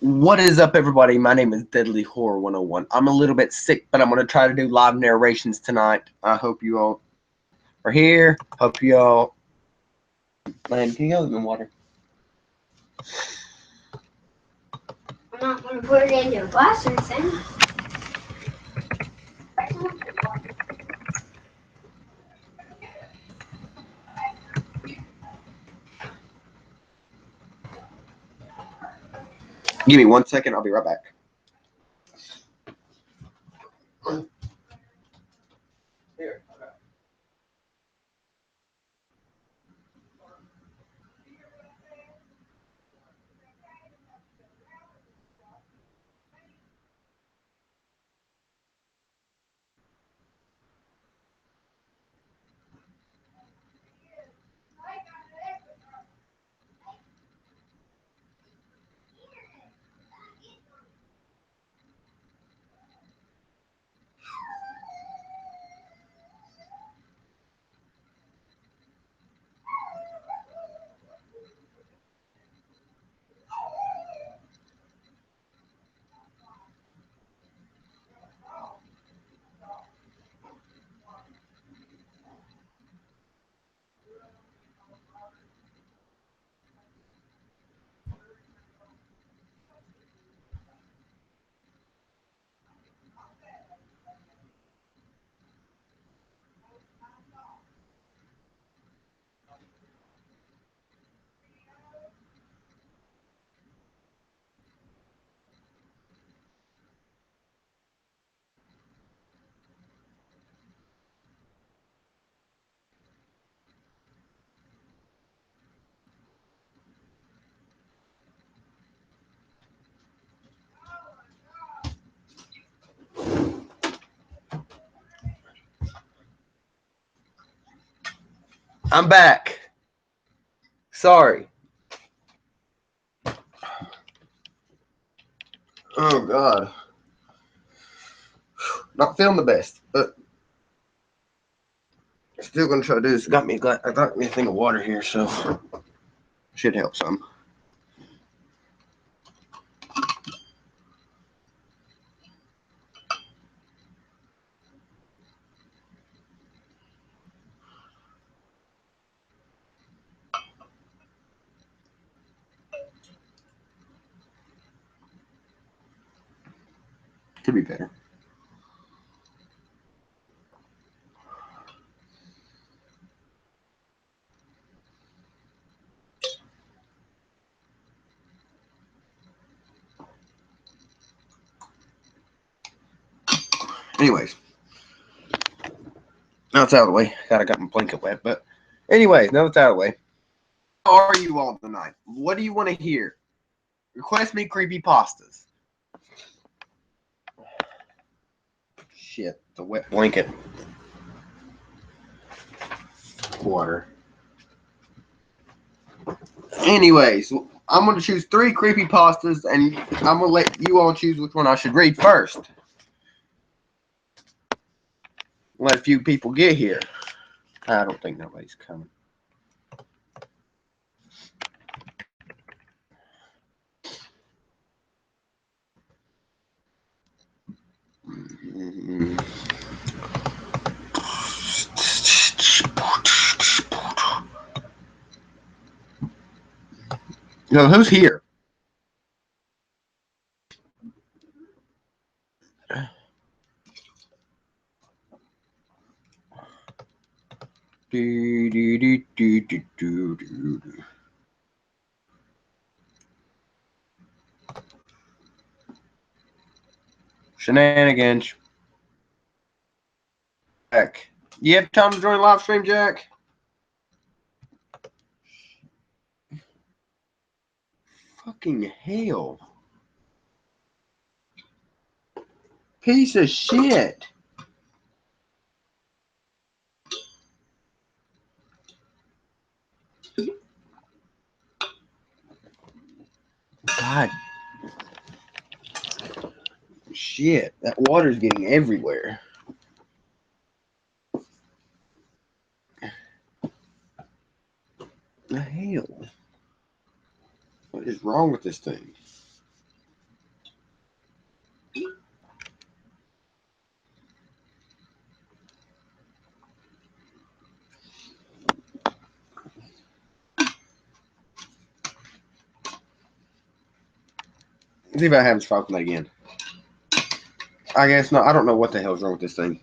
What is up, everybody? My name is Deadly Horror 101. I'm a little bit sick, but I'm going to try to do live narrations tonight. I hope you all are here. Hope you all... Man, can you go in water? I'm not going to put it in your glass or anything. Give me 1 second. I'll be right back. Here. I'm back. Sorry. Oh, God. Not feeling the best, but still going to try to do this. I got me a thing of water here, so should help some. Could be better. Anyways, now it's out of the way. God, I got my blanket wet, but anyways, now it's out of the way. How are you all tonight? What do you want to hear? Request me creepy pastas. Shit, the wet blanket. Water. Anyways, I'm going to choose 3 creepy pastas, and I'm going to let you all choose which one I should read first. Let a few people get here. I don't think nobody's coming. No, who's here? Shenanigans. Jack. You have time to join live stream, Jack? Fucking hell. Piece of shit. God. Shit. That water's getting everywhere. The hell? What is wrong with this thing? See if I haven't spoken that again. I guess not. I don't know what the hell's wrong with this thing.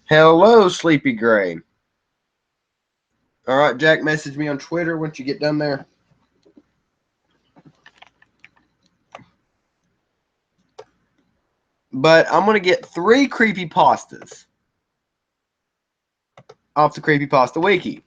Hello, Sleepy Gray. All right, Jack, message me on Twitter once you get done there. But I'm going to get 3 creepypastas off the Creepypasta Wiki.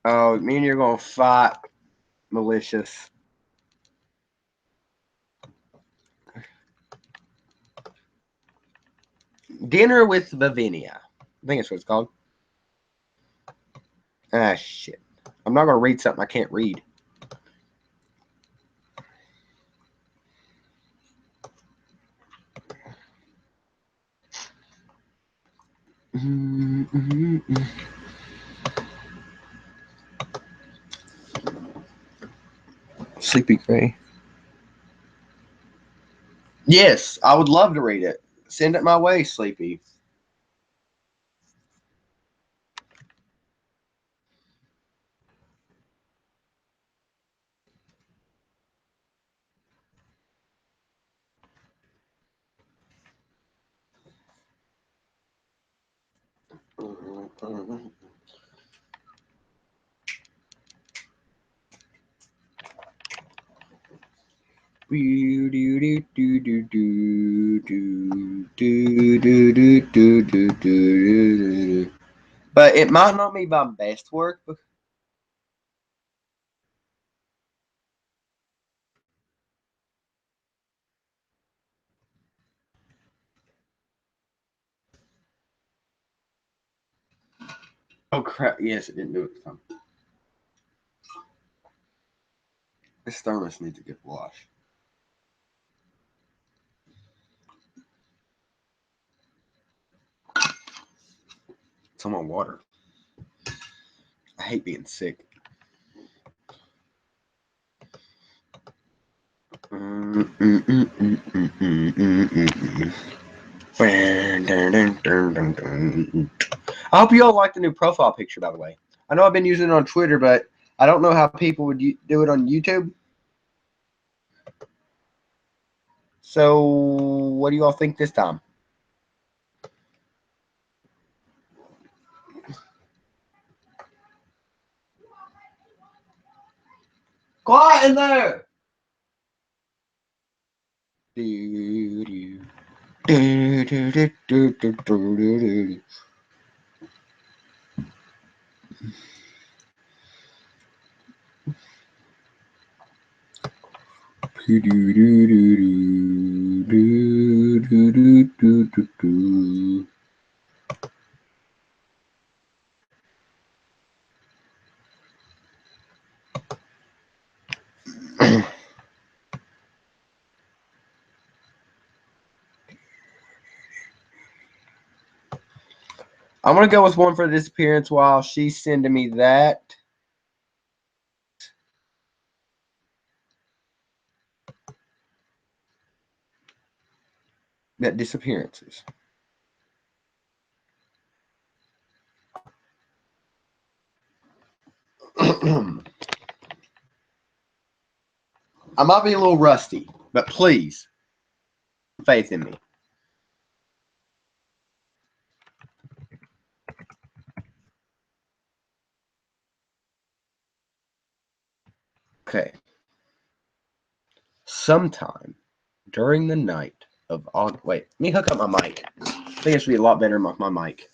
Oh, me and you're going to fight, malicious. Dinner with Lavinia. I think that's what it's called. Ah, shit. I'm not going to read something I can't read. Sleepy Gray. Yes, I would love to read it. Send it my way, Sleepy. But it might not be my best work. Oh crap! Yes, it didn't do it this time. This thermos needs to get washed. It's on my water. I hate being sick. I hope you all like the new profile picture, by the way. I know I've been using it on Twitter, but I don't know how people would do it on YouTube. So, what do you all think this time? Quiet in there! I'm gonna go with one for the disappearance while she's sending me that. That disappearances. I might be a little rusty, but please, faith in me. Okay. Sometime during the night of August. Wait, let me hook up my mic. I think it should be a lot better with my mic.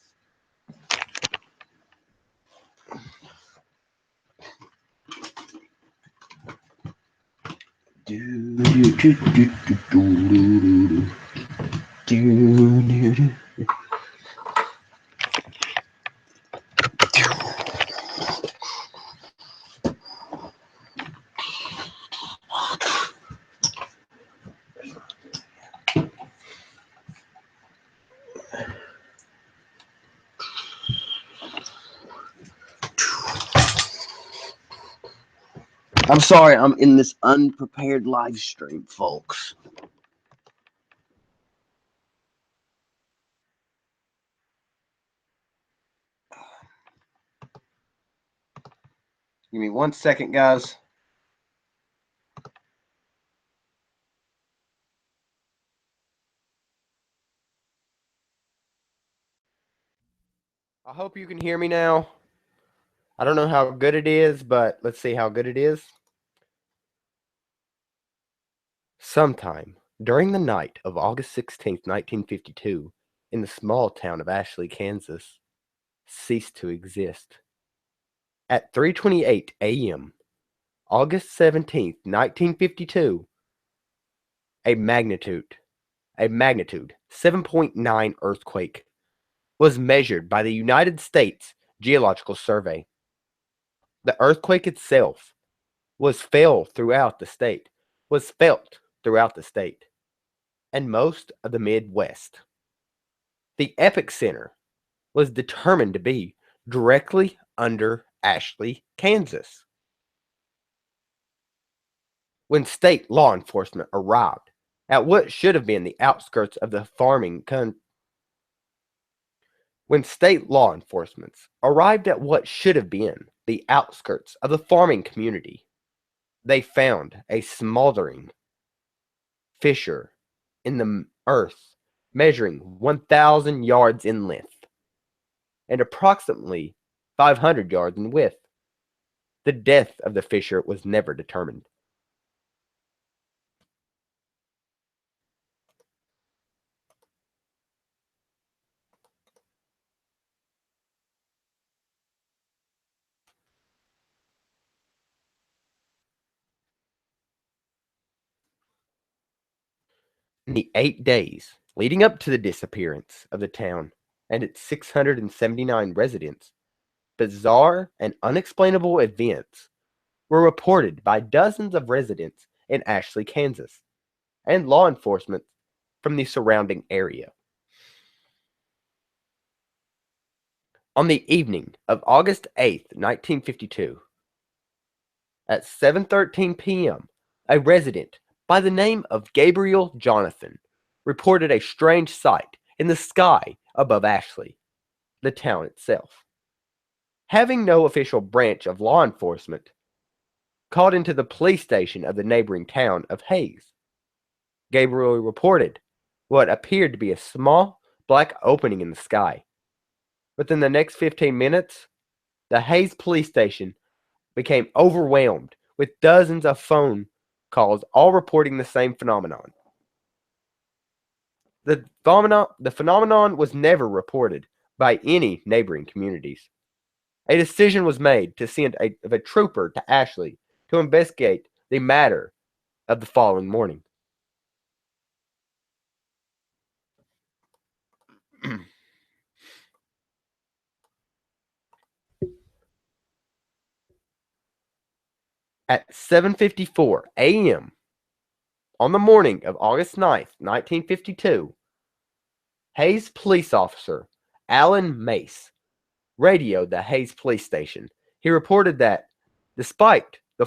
I'm sorry, I'm in this unprepared live stream, folks. Give me 1 second, guys. I hope you can hear me now. I don't know how good it is, but let's see how good it is. Sometime during the night of August 16th, 1952, in the small town of Ashley, Kansas, ceased to exist. At 3:28 a.m., August 17th, 1952, a magnitude 7.9 earthquake was measured by the United States Geological Survey. The earthquake itself was felt throughout the state, and most of the Midwest. The epicenter was determined to be directly under Ashley, Kansas. When state law enforcement arrived at what should have been the outskirts of the farming country, when state law enforcement arrived at what should have been the outskirts of the farming community, they found a smoldering fissure in the earth measuring 1,000 yards in length and approximately 500 yards in width. The depth of the fissure was never determined. In the 8 days leading up to the disappearance of the town and its 679 residents, bizarre and unexplainable events were reported by dozens of residents in Ashley, Kansas, and law enforcement from the surrounding area. On the evening of August 8th, 1952, at 7:13 p.m., a resident by the name of Gabriel Jonathan reported a strange sight in the sky above Ashley, the town itself. Having no official branch of law enforcement, called into the police station of the neighboring town of Hayes, Gabriel reported what appeared to be a small black opening in the sky. Within the next 15 minutes, the Hayes police station became overwhelmed with dozens of phone calls, all reporting the same phenomenon. The phenomenon was never reported by any neighboring communities. A decision was made to send a trooper to Ashley to investigate the matter of the following morning. At 7:54 a.m. on the morning of August 9th, 1952, Hayes police officer Alan Mace radioed the Hayes police station. He reported that despite the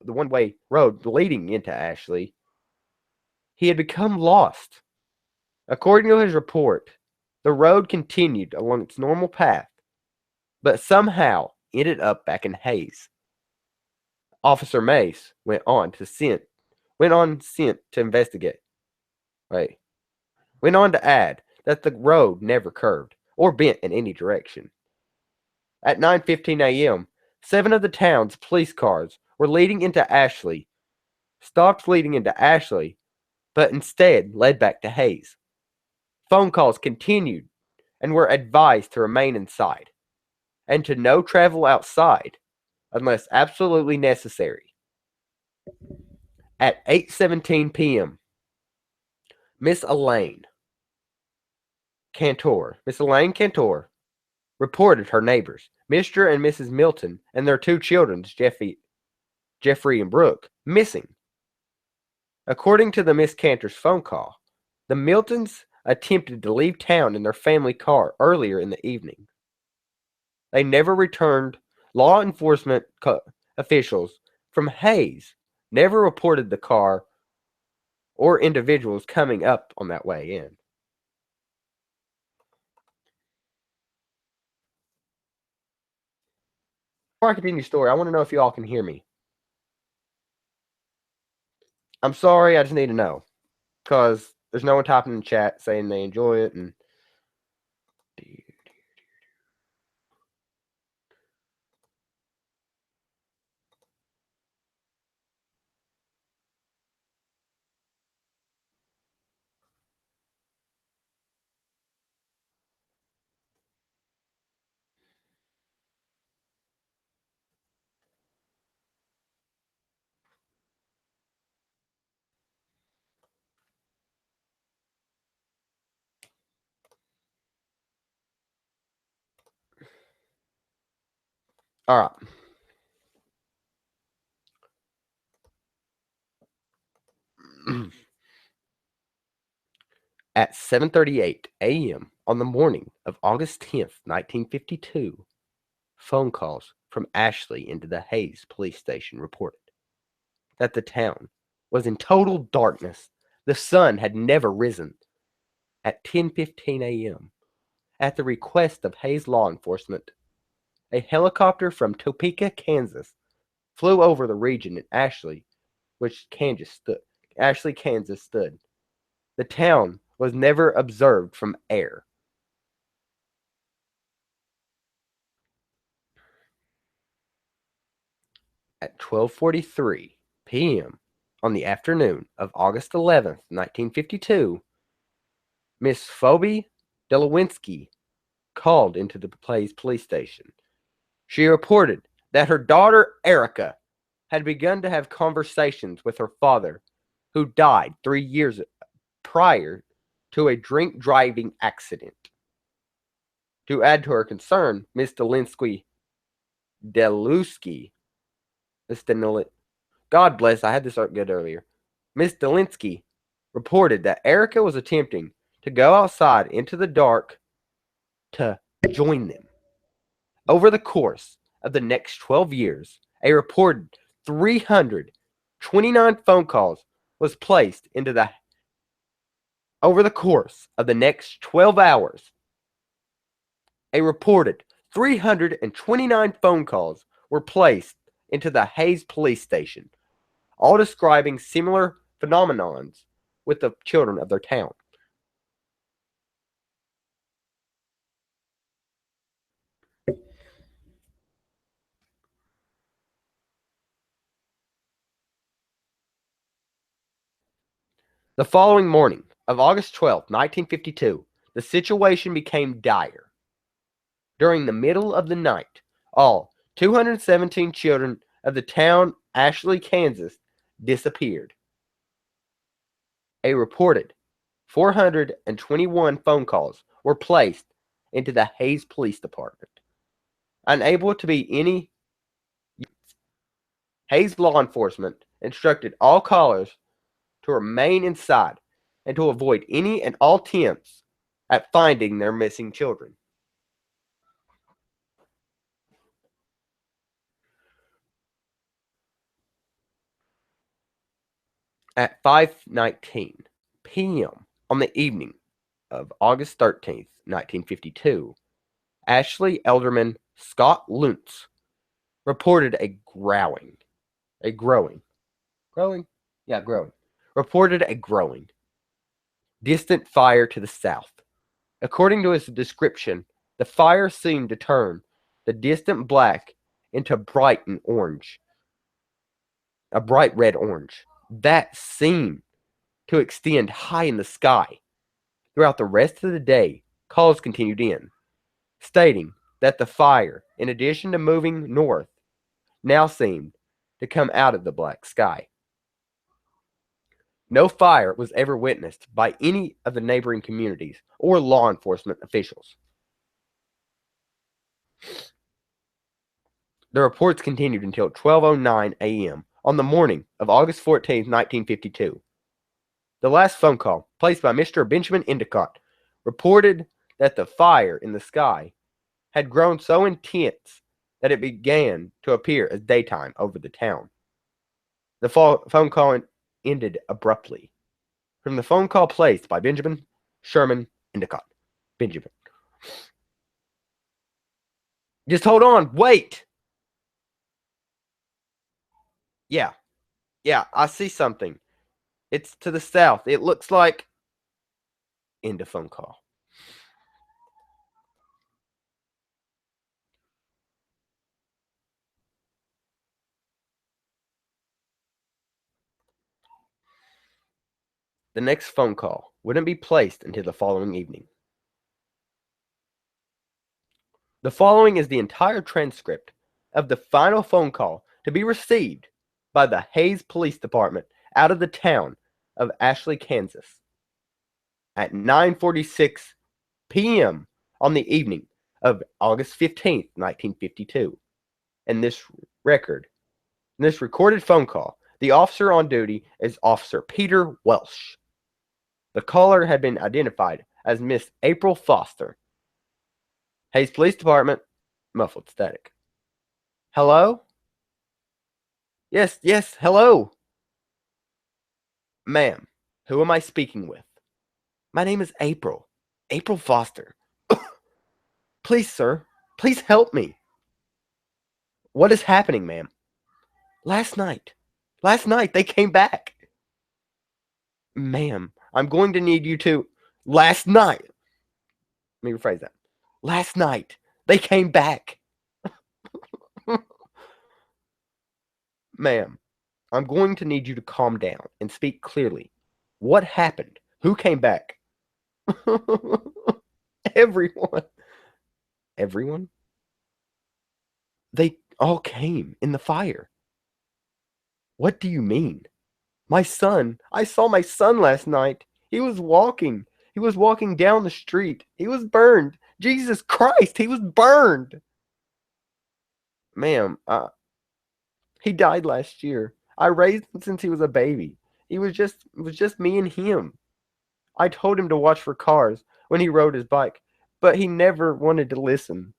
one-way road leading into Ashley, he had become lost. According to his report, the road continued along its normal path, but somehow ended up back in Hayes. Officer Mace went on to investigate. Went on to add that the road never curved or bent in any direction. At 9:15 a.m., 7 of the town's police cars were stopped leading into Ashley, but instead led back to Hayes. Phone calls continued and were advised to remain inside and to no travel outside unless absolutely necessary. At 8:17 p.m., Miss Elaine Cantor reported her neighbors, Mr. and Mrs. Milton, and their 2 children, Jeffrey and Brooke, missing. According to the Miss Cantor's phone call, the Miltons attempted to leave town in their family car earlier in the evening. They never returned. Law enforcement officials from Hayes never reported the car or individuals coming up on that way in. Before I continue the story, I want to know if you all can hear me. I'm sorry, I just need to know. Because there's no one typing in the chat saying they enjoy it. And all right. At 7:38 a.m. on the morning of August 10th, 1952, phone calls from Ashley into the Hayes police station reported that the town was in total darkness. The sun had never risen. At 10:15 a.m., at the request of Hayes law enforcement, a helicopter from Topeka, Kansas, flew over the region in Ashley, Kansas stood. The town was never observed from air. At 12:43 p.m. on the afternoon of August 11th, 1952, Miss Phoebe Delawinski called into the police station. She reported that her daughter Erica had begun to have conversations with her father, who died 3 years prior to a drink driving accident. To add to her concern, Miss Deluski, God bless, I had this good earlier. Miss Delinsky reported that Erica was attempting to go outside into the dark to join them. Over the course of the next 12 years, a reported 329 phone calls was placed into the over the course of the next 12 hours. A reported 329 phone calls were placed into the Hayes police station, all describing similar phenomenons with the children of their town. The following morning of August 12, 1952, the situation became dire. During the middle of the night, all 217 children of the town Ashley, Kansas, disappeared. A reported 421 phone calls were placed into the Hayes Police Department. Unable to be any, Hayes law enforcement instructed all callers to remain inside and to avoid any and all attempts at finding their missing children. At 5:19 p.m. on the evening of August 13th, 1952, Ashley Elderman Scott Luntz reported growing, reported a growing, distant fire to the south. According to his description, the fire seemed to turn the distant black into a bright red orange. That seemed to extend high in the sky. Throughout the rest of the day, calls continued in, stating that the fire, in addition to moving north, now seemed to come out of the black sky. No fire was ever witnessed by any of the neighboring communities or law enforcement officials. The reports continued until 12:09 a.m. on the morning of August 14, 1952. The last phone call, placed by Mr. Benjamin Endicott, reported that the fire in the sky had grown so intense that it began to appear as daytime over the town. The phone call ended abruptly. From the phone call placed by Benjamin Sherman Endicott. Benjamin. Just hold on. Wait. Yeah. Yeah, I see something. It's to the south. It looks like... End of phone call. The next phone call wouldn't be placed until the following evening. The following is the entire transcript of the final phone call to be received by the Hays Police Department out of the town of Ashley, Kansas, at 9:46 p.m. on the evening of August 15th, 1952. In this recorded phone call, the officer on duty is Officer Peter Welsh. The caller had been identified as Miss April Foster. Hays Police Department, muffled static. Hello? Yes, hello. Ma'am, who am I speaking with? My name is April. April Foster. Please, sir, please help me. What is happening, ma'am? Last night, they came back. Ma'am, I'm going to need you to... Last night. Let me rephrase that. Last night, they came back. Ma'am, I'm going to need you to calm down and speak clearly. What happened? Who came back? Everyone. Everyone? They all came in the fire. What do you mean? My son. I saw my son last night. He was walking. He was walking down the street. He was burned. Jesus Christ, he was burned. Ma'am, he died last year. I raised him since he was a baby. It was just me and him. I told him to watch for cars when he rode his bike, but he never wanted to listen.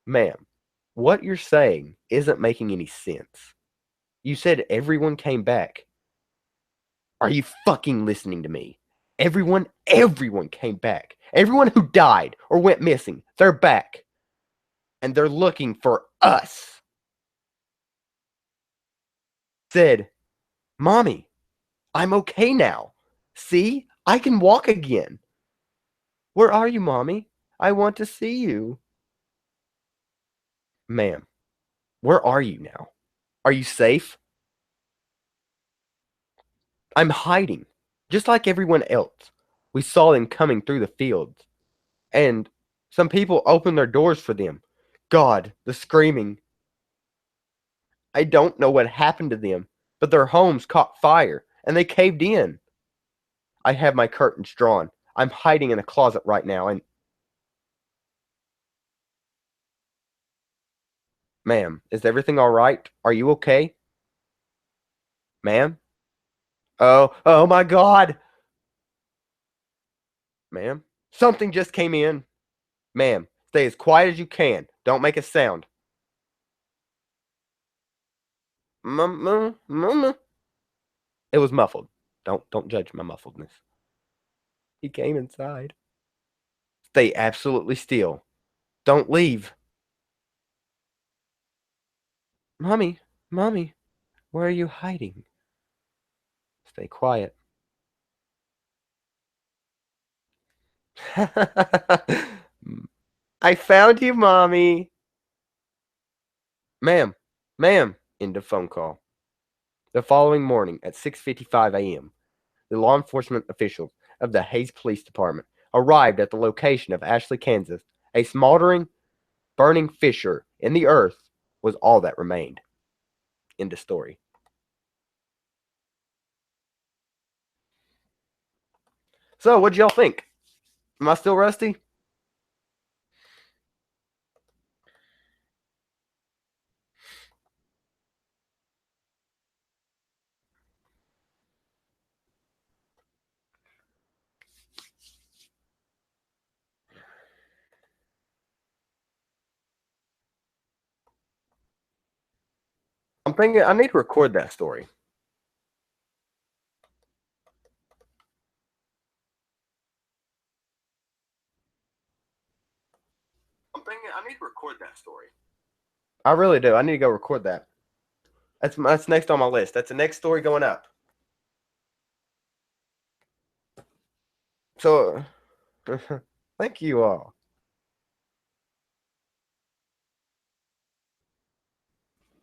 Ma'am, what you're saying isn't making any sense. You said everyone came back. Are you fucking listening to me? Everyone came back. Everyone who died or went missing, they're back. And they're looking for us. Said, Mommy, I'm okay now. See, I can walk again. Where are you, Mommy? I want to see you. Ma'am, where are you now? Are you safe? I'm hiding, just like everyone else. We saw them coming through the fields, and some people opened their doors for them. God, the screaming. I don't know what happened to them, but their homes caught fire, and they caved in. I have my curtains drawn. I'm hiding in a closet right now, and... Ma'am, is everything all right? Are you okay? Ma'am? Oh my God! Ma'am? Something just came in. Ma'am, stay as quiet as you can. Don't make a sound. Mama. It was muffled. Don't judge my muffledness. He came inside. Stay absolutely still. Don't leave. Mommy, where are you hiding? Stay quiet. I found you, Mommy. Ma'am, end of phone call. The following morning at 6:55 a.m., the law enforcement officials of the Hays Police Department arrived at the location of Ashley, Kansas. A smoldering, burning fissure in the earth was all that remained. End of story. So, what'd y'all think? Am I still rusty? I'm thinking I need to record that story. I'm thinking I need to record that story. I really do. I need to go record that. That's next on my list. That's the next story going up. So, thank you all.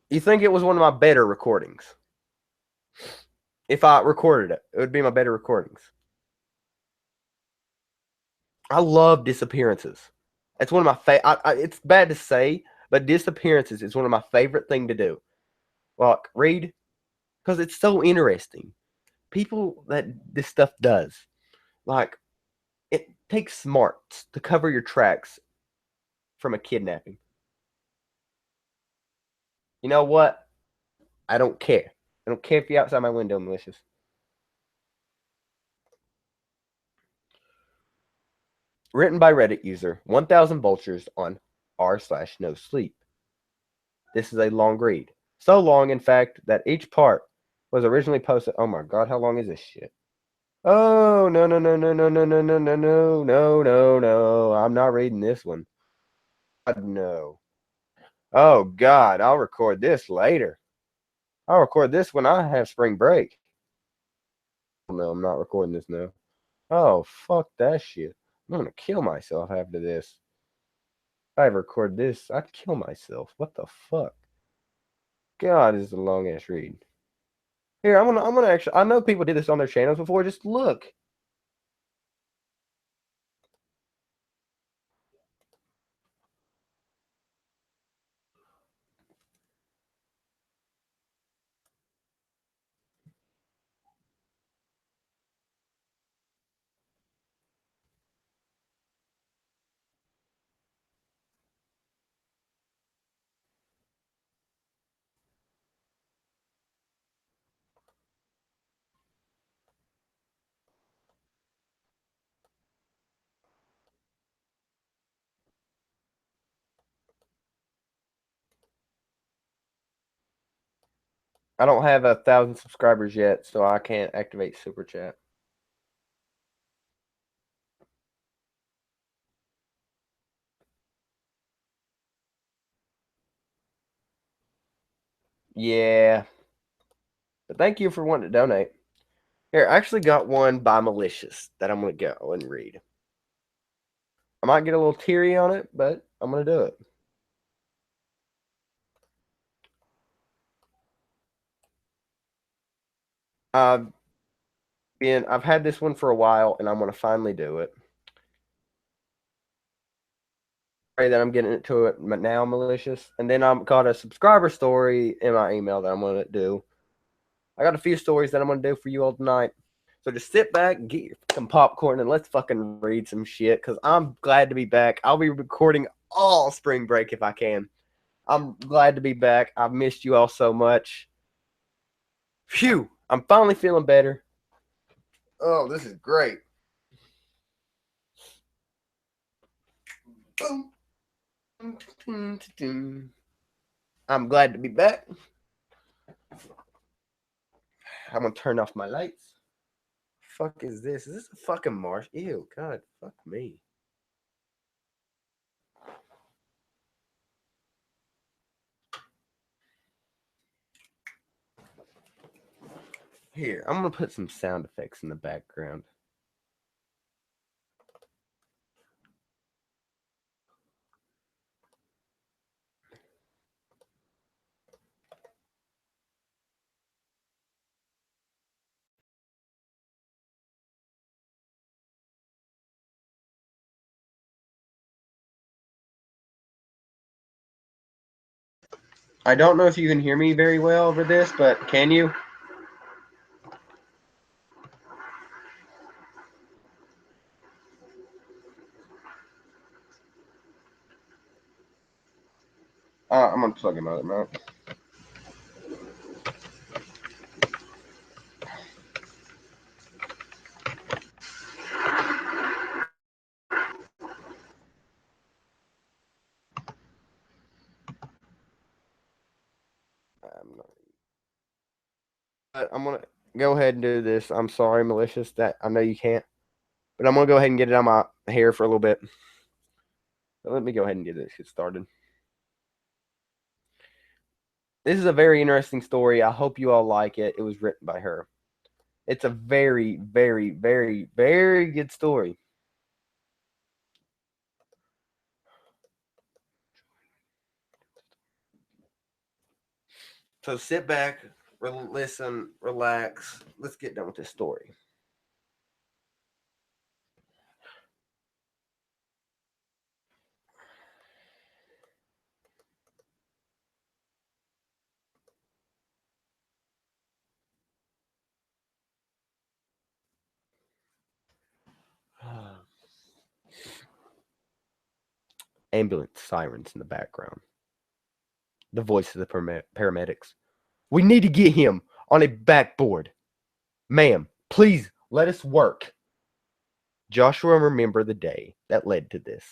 You think it was one of my better recordings? If I recorded it, it would be my better recordings. I love disappearances. It's one of my favorite. It's bad to say, but disappearances is one of my favorite thing to do. Like read, because it's so interesting. People that this stuff does, like it takes smarts to cover your tracks from a kidnapping. You know what? I don't care. I don't care if you're outside my window, malicious. Written by Reddit user 1000 Vultures on r/no sleep. This is a long read. So long, in fact, that each part was originally posted. Oh my god, how long is this shit? Oh no no no no no no no no no no no no no! I'm not reading this one. God, no. Oh god, I'll record this later. I'll record this when I have spring break. No, I'm not recording this now. Oh fuck that shit! I'm gonna kill myself after this. If I ever record this, I'd kill myself. What the fuck? God, this is a long ass read. Here, I'm gonna actually. I know people did this on their channels before. Just look. I don't have 1,000 subscribers yet, so I can't activate super chat. Yeah. But thank you for wanting to donate. Here, I actually got one by Malicious that I'm going to go and read. I might get a little teary on it, but I'm going to do it. I've had this one for a while, and I'm going to finally do it. Pray that I'm getting to it now, Malicious. And then I've got a subscriber story in my email that I'm going to do. I got a few stories that I'm going to do for you all tonight. So just sit back and get some popcorn and let's fucking read some shit because I'm glad to be back. I'll be recording all spring break if I can. I'm glad to be back. I've missed you all so much. Phew, I'm finally feeling better. Oh, this is great. I'm glad to be back. I'm gonna turn off my lights. Fuck is this? Is this a fucking marsh? Ew, god, fuck me. Here, I'm gonna put some sound effects in the background. I don't know if you can hear me very well over this, but can you? I'm gonna plug him out, man. I'm not. I'm gonna go ahead and do this. I'm sorry, malicious, that I know you can't, but I'm gonna go ahead and get it on my hair for a little bit. So let me go ahead and get started. This is a very interesting story. I hope you all like it. It was written by her. It's a very, very, very, very good story. So sit back, listen, relax. Let's get done with this story. Ambulance sirens in the background. The voice of the paramedics. We need to get him on a backboard. Ma'am, please let us work. Joshua remembered the day that led to this.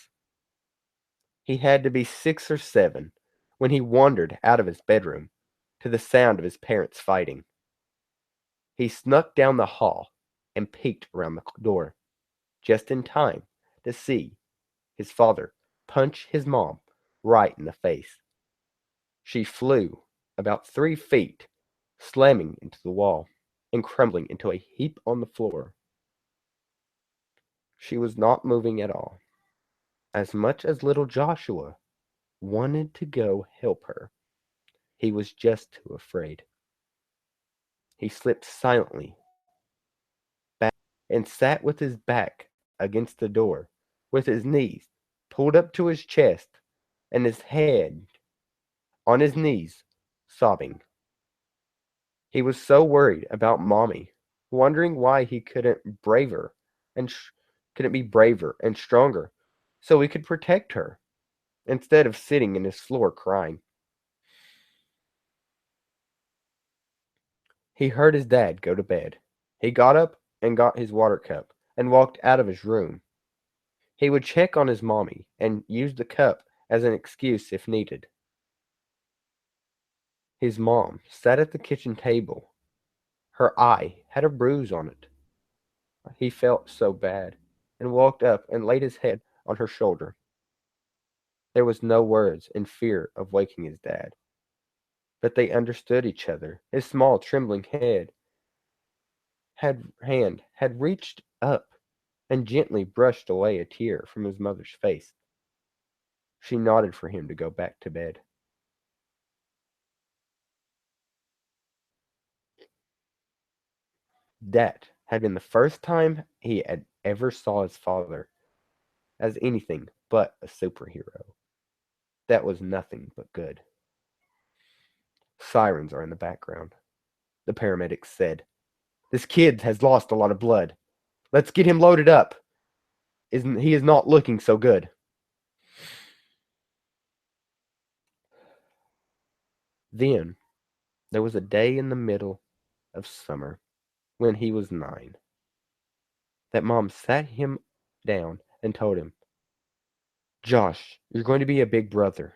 He had to be 6 or 7 when he wandered out of his bedroom to the sound of his parents fighting. He snuck down the hall and peeked around the door, just in time to see his father punch his mom right in the face. She flew about 3 feet, slamming into the wall and crumbling into a heap on the floor. She was not moving at all, as much as little Joshua wanted to go help her. He was just too afraid. He slipped silently back and sat with his back against the door, with his knees pulled up to his chest and his head on his knees, sobbing. He was so worried about Mommy, wondering why he couldn't be braver and stronger so he could protect her instead of sitting in his floor crying. He heard his dad go to bed. He got up and got his water cup and walked out of his room. He would check on his mommy and use the cup as an excuse if needed. His mom sat at the kitchen table. Her eye had a bruise on it. He felt so bad and walked up and laid his head on her shoulder. There was no words in fear of waking his dad, but they understood each other. His small, trembling hand had reached up and gently brushed away a tear from his mother's face. She nodded for him to go back to bed. That had been the first time he had ever saw his father as anything but a superhero. That was nothing but good. Sirens are in the background. The paramedics said, "This kid has lost a lot of blood. Let's get him loaded up. He is not looking so good." Then there was a day in the middle of summer when he was 9 that Mom sat him down and told him, "Josh, you're going to be a big brother.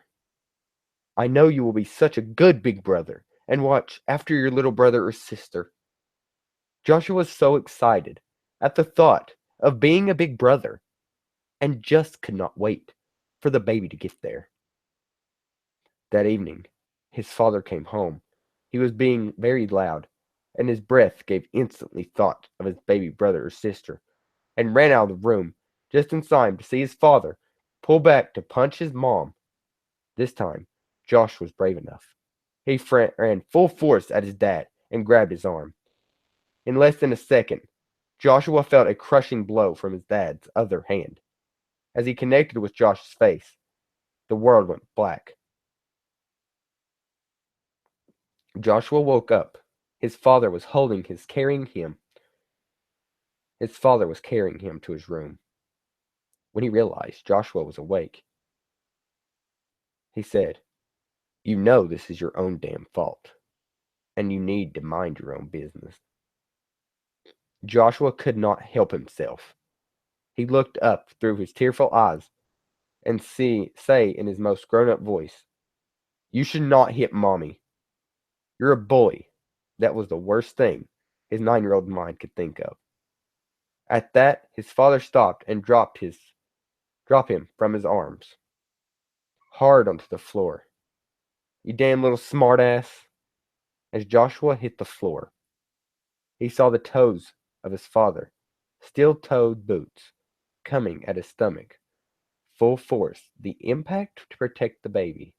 I know you will be such a good big brother and watch after your little brother or sister." Joshua was so excited at the thought of being a big brother and just could not wait for the baby to get there. That evening, his father came home. He was being very loud, and his breath gave instantly thought of his baby brother or sister, and ran out of the room just in time to see his father pull back to punch his mom. This time, Josh was brave enough. He ran full force at his dad and grabbed his arm. In less than a second, Joshua felt a crushing blow from his dad's other hand. As he connected with Josh's face, the world went black. Joshua woke up. His father was carrying him. His father was carrying him to his room. When he realized Joshua was awake, he said, "You know this is your own damn fault, and you need to mind your own business." Joshua could not help himself. He looked up through his tearful eyes and say in his most grown-up voice, "You should not hit Mommy. You're a bully. That was the worst thing his 9-year-old mind could think of. At that, his father stopped and dropped him from his arms, hard onto the floor. You damn little smartass. As Joshua hit the floor, he saw the toes of his father, steel-toed boots, coming at his stomach, full force. The impact to protect the baby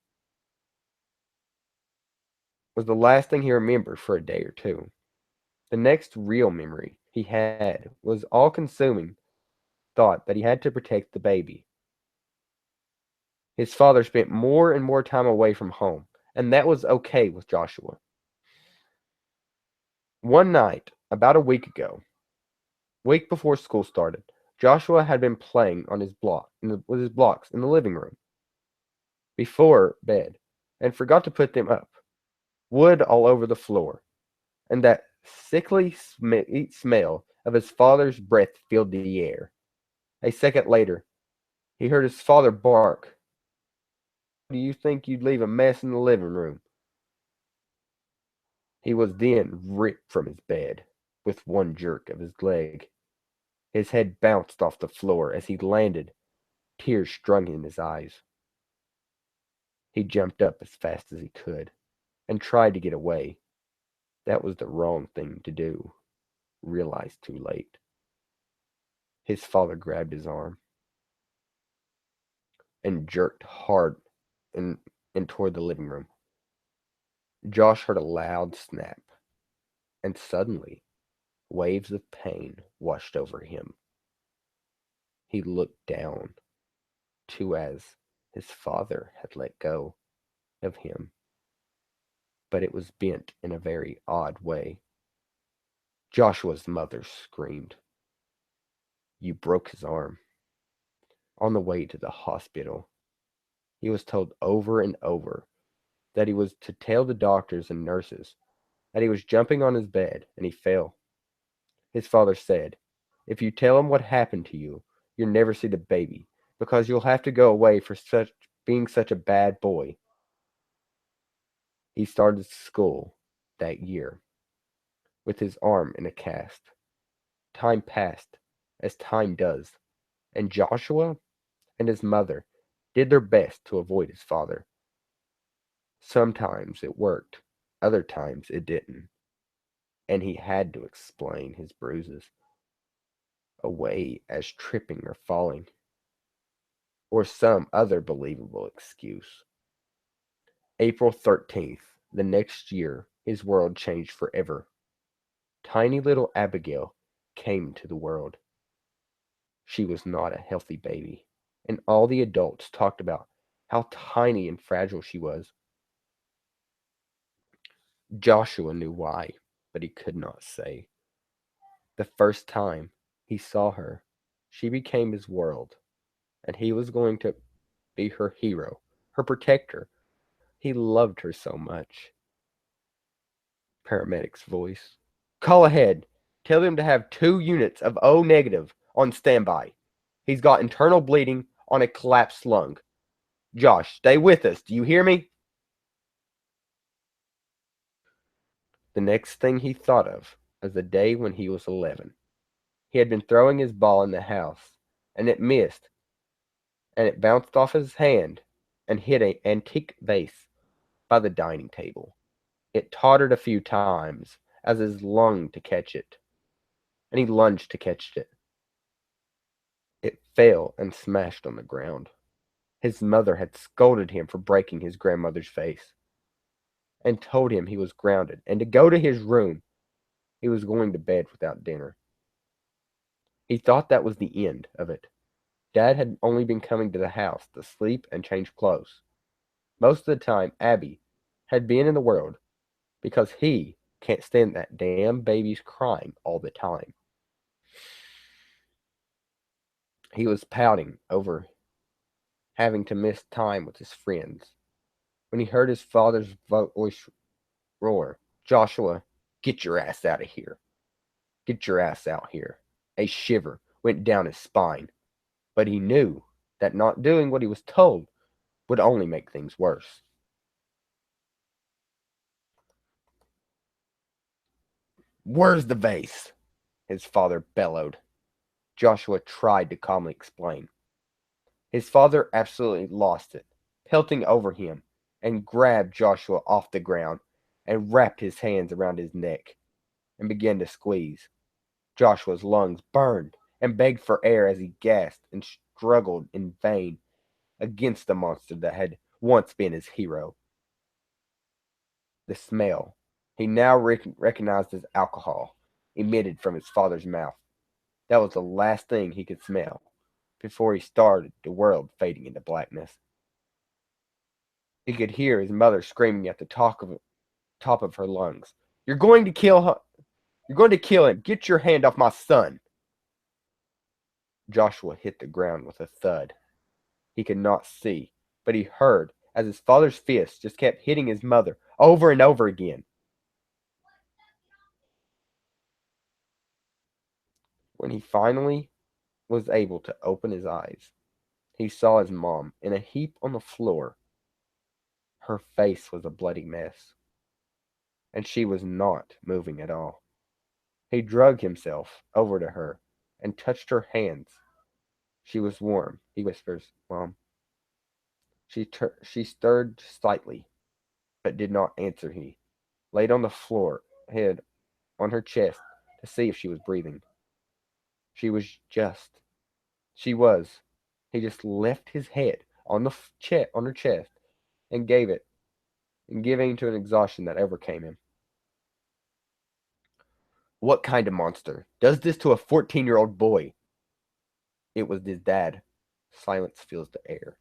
was the last thing he remembered for a day or two. The next real memory he had was all-consuming thought that he had to protect the baby. His father spent more and more time away from home, and that was okay with Joshua. One night, about a week before school started, Joshua had been playing on his with his blocks in the living room before bed and forgot to put them up. Wood all over the floor, and that sickly smell of his father's breath filled the air. A second later, he heard his father bark. Do you think you'd leave a mess in the living room? He was then ripped from his bed with one jerk of his leg. His head bounced off the floor as he landed, tears strung in his eyes. He jumped up as fast as he could and tried to get away. That was the wrong thing to do. Realized too late. His father grabbed his arm and jerked hard and, and toward the living room. Josh heard a loud snap, and suddenly waves of pain washed over him. He looked down to as his father had let go of him, but it was bent in a very odd way. Joshua's mother screamed. You broke his arm. On the way to the hospital, he was told over and over that he was to tell the doctors and nurses that he was jumping on his bed and he fell. His father said, if you tell him what happened to you, you'll never see the baby because you'll have to go away for being such a bad boy. He started school that year with his arm in a cast. Time passed, as time does, and Joshua and his mother did their best to avoid his father. Sometimes it worked, other times it didn't, and he had to explain his bruises away as tripping or falling, or some other believable excuse. April 13th, the next year, his world changed forever. Tiny little Abigail came to the world. She was not a healthy baby, and all the adults talked about how tiny and fragile she was. Joshua knew why, but he could not say. The first time he saw her, she became his world, and he was going to be her hero, her protector. He loved her so much. Paramedic's voice. Call ahead. Tell them to have 2 units of O negative on standby. He's got internal bleeding on a collapsed lung. Josh, stay with us. Do you hear me? The next thing he thought of was the day when he was 11. He had been throwing his ball in the house, and it missed, and it bounced off his hand and hit an antique vase by the dining table. It tottered a few times as he lunged to catch it, and he lunged to catch it. It fell and smashed on the ground. His mother had scolded him for breaking his grandmother's vase, and told him he was grounded and to go to his room. He was going to bed without dinner. He thought that was the end of it. Dad had only been coming to the house to sleep and change clothes. Most of the time, Abby had been in the world because he can't stand that damn baby's crying all the time. He was pouting over having to miss time with his friends when he heard his father's voice roar, Joshua, get your ass out of here. Get your ass out here. A shiver went down his spine, but he knew that not doing what he was told would only make things worse. "Where's the vase?" his father bellowed. Joshua tried to calmly explain. His father absolutely lost it, pelting over him, and grabbed Joshua off the ground and wrapped his hands around his neck and began to squeeze. Joshua's lungs burned and begged for air as he gasped and struggled in vain against the monster that had once been his hero. The smell he now recognized as alcohol emitted from his father's mouth. That was the last thing he could smell before he started the world fading into blackness. He could hear his mother screaming at the top of her lungs. "You're going to kill her. You're going to kill him. Get your hand off my son." Joshua hit the ground with a thud. He could not see, but he heard as his father's fist just kept hitting his mother over and over again. When he finally was able to open his eyes, he saw his mom in a heap on the floor. Her face was a bloody mess, and she was not moving at all. He dragged himself over to her and touched her hands. She was warm, he whispers, "Mom." She stirred slightly, but did not answer. He laid on the floor, head on her chest, to see if she was breathing. She was just. She was. He just left his head on on her chest and giving to an exhaustion that overcame him. What kind of monster does this to a 14-year-old boy? It was his dad. Silence fills the air.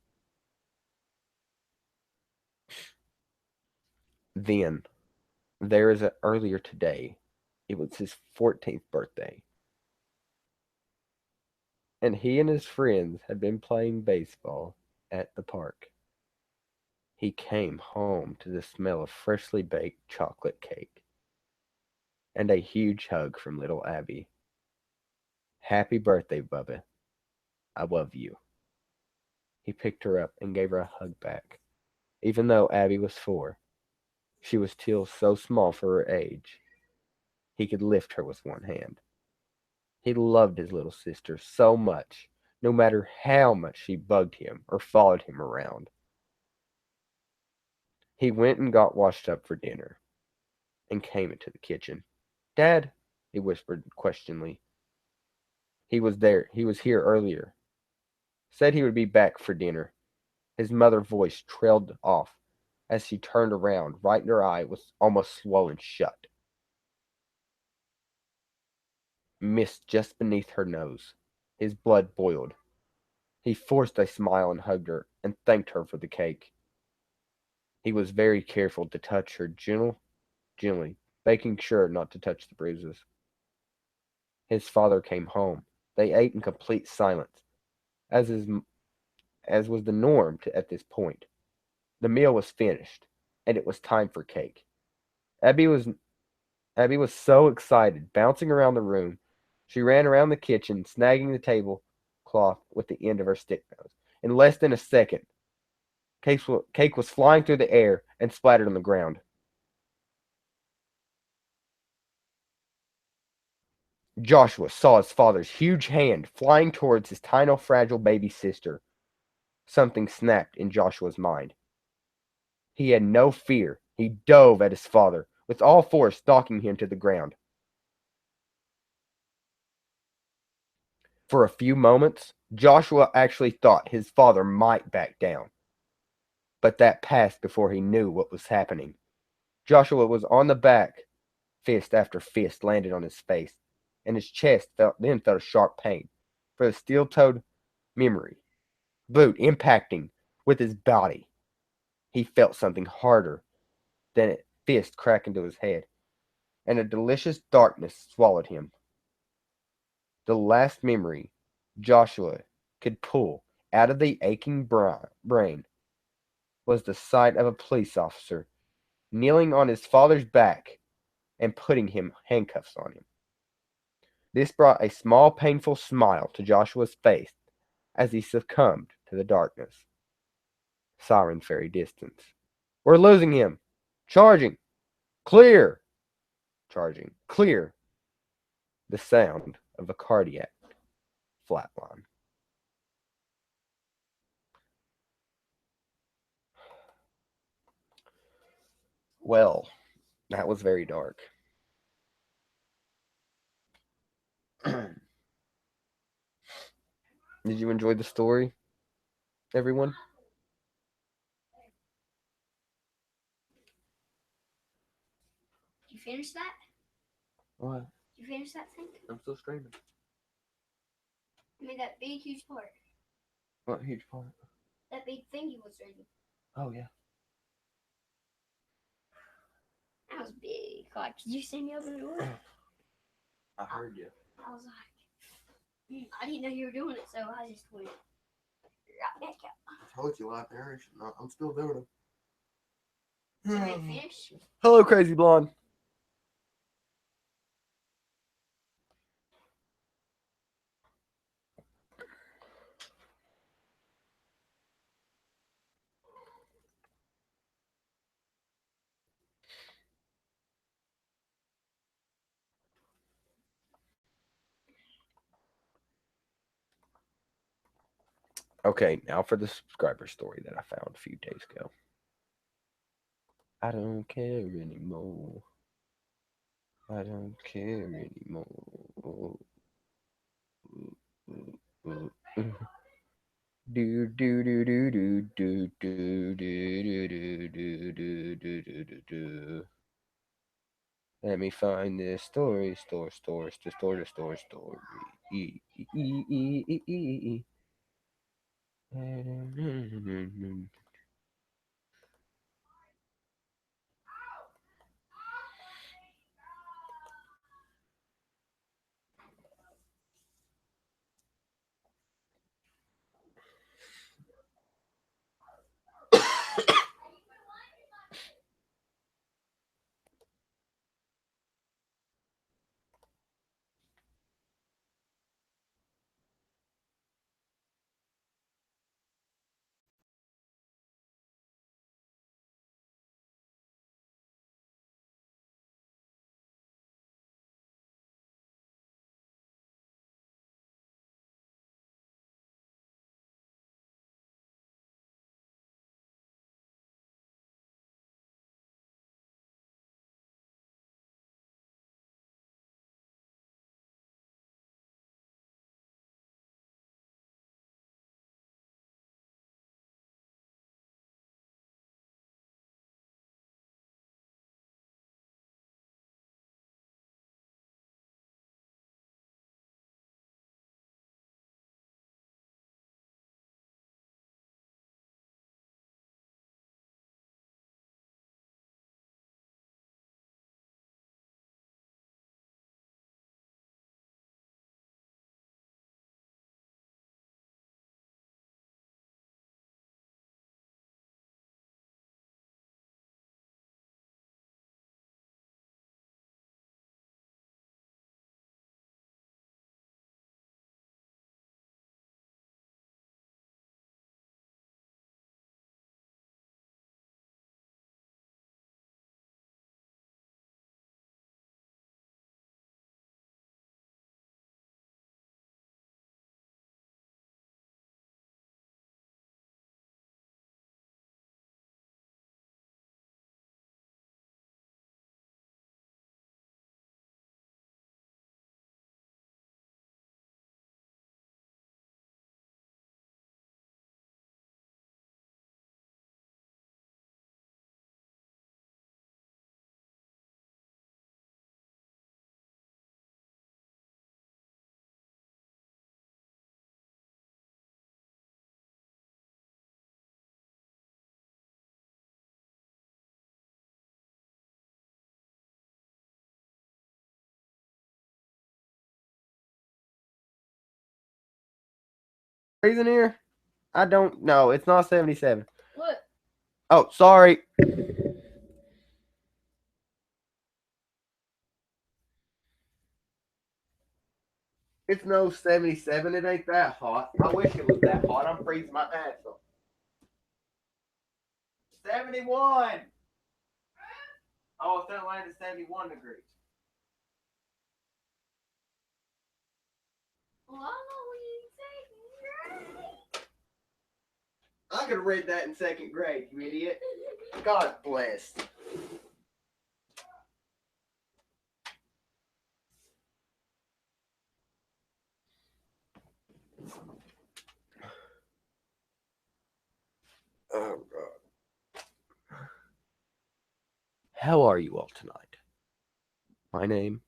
Then, there is earlier today. It was his 14th birthday. And he and his friends had been playing baseball at the park. He came home to the smell of freshly baked chocolate cake and a huge hug from little Abby. "Happy birthday, Bubba. I love you." He picked her up and gave her a hug back. Even though Abby was 4, she was still so small for her age. He could lift her with one hand. He loved his little sister so much, no matter how much she bugged him or followed him around. He went and got washed up for dinner and came into the kitchen. "Dad," he whispered questioningly. He was here earlier. Said he would be back for dinner." His mother's voice trailed off as she turned around. Right in her eye was almost swollen shut, missed just beneath her nose. His blood boiled. He forced a smile and hugged her and thanked her for the cake. He was very careful to touch her gently, making sure not to touch the bruises. His father came home. They ate in complete silence, as was the norm at this point. The meal was finished, and it was time for cake. Abby was Abby was so excited, bouncing around the room. She ran around the kitchen, snagging the tablecloth with the end of her stick nose. In less than a second, cake was flying through the air and splattered on the ground. Joshua saw his father's huge hand flying towards his tiny, fragile baby sister. Something snapped in Joshua's mind. He had no fear. He dove at his father, with all force knocking him to the ground. For a few moments, Joshua actually thought his father might back down. But that passed before he knew what was happening. Joshua was on the back. Fist after fist landed on his face, and his chest felt a sharp pain, for the steel-toed memory boot impacting with his body. He felt something harder than a fist crack into his head, and a delicious darkness swallowed him. The last memory Joshua could pull out of the aching brain was the sight of a police officer kneeling on his father's back and putting handcuffs on him. This brought a small, painful smile to Joshua's face as he succumbed to the darkness. Sirens very distant. "We're losing him! Charging! Clear!" Charging. "Clear! the sound of a cardiac flatline. Well, that was very dark. Did you enjoy the story, everyone? Did you finish that? What? Did you finish that thing? I'm still streaming. I mean, that big, huge part. What huge part? That big thing you was reading. Oh, yeah. That was big. Like, did you see me open the door? I heard you. I was like, I didn't know you were doing it, so I just went right back out. I told you live narration. I'm still doing it. So we finish? Hello, Crazy Blonde. Okay, now for the subscriber story that I found a few days ago. I don't care anymore. I don't care anymore. Do do do do do do do do do do do do do do. Let me find this story. Story. Reason here? I don't know. It's not 77. Look. Oh, sorry. It's no 77. It ain't that hot. I wish it was that hot. I'm freezing my ass off. 71. Oh, it's Atlanta 71 degrees. I could have read that in second grade, you idiot. God bless. Oh, God. How are you all tonight? My name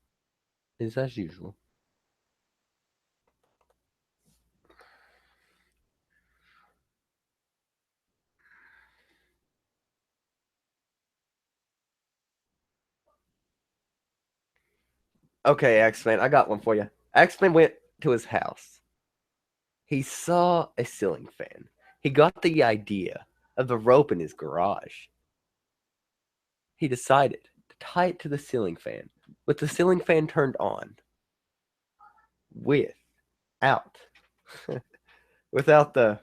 is as usual. Okay, X-Man, I got one for you. X-Man went to his house. He saw a ceiling fan. He got the idea of the rope in his garage. He decided to tie it to the ceiling fan with the ceiling fan turned on. Without without the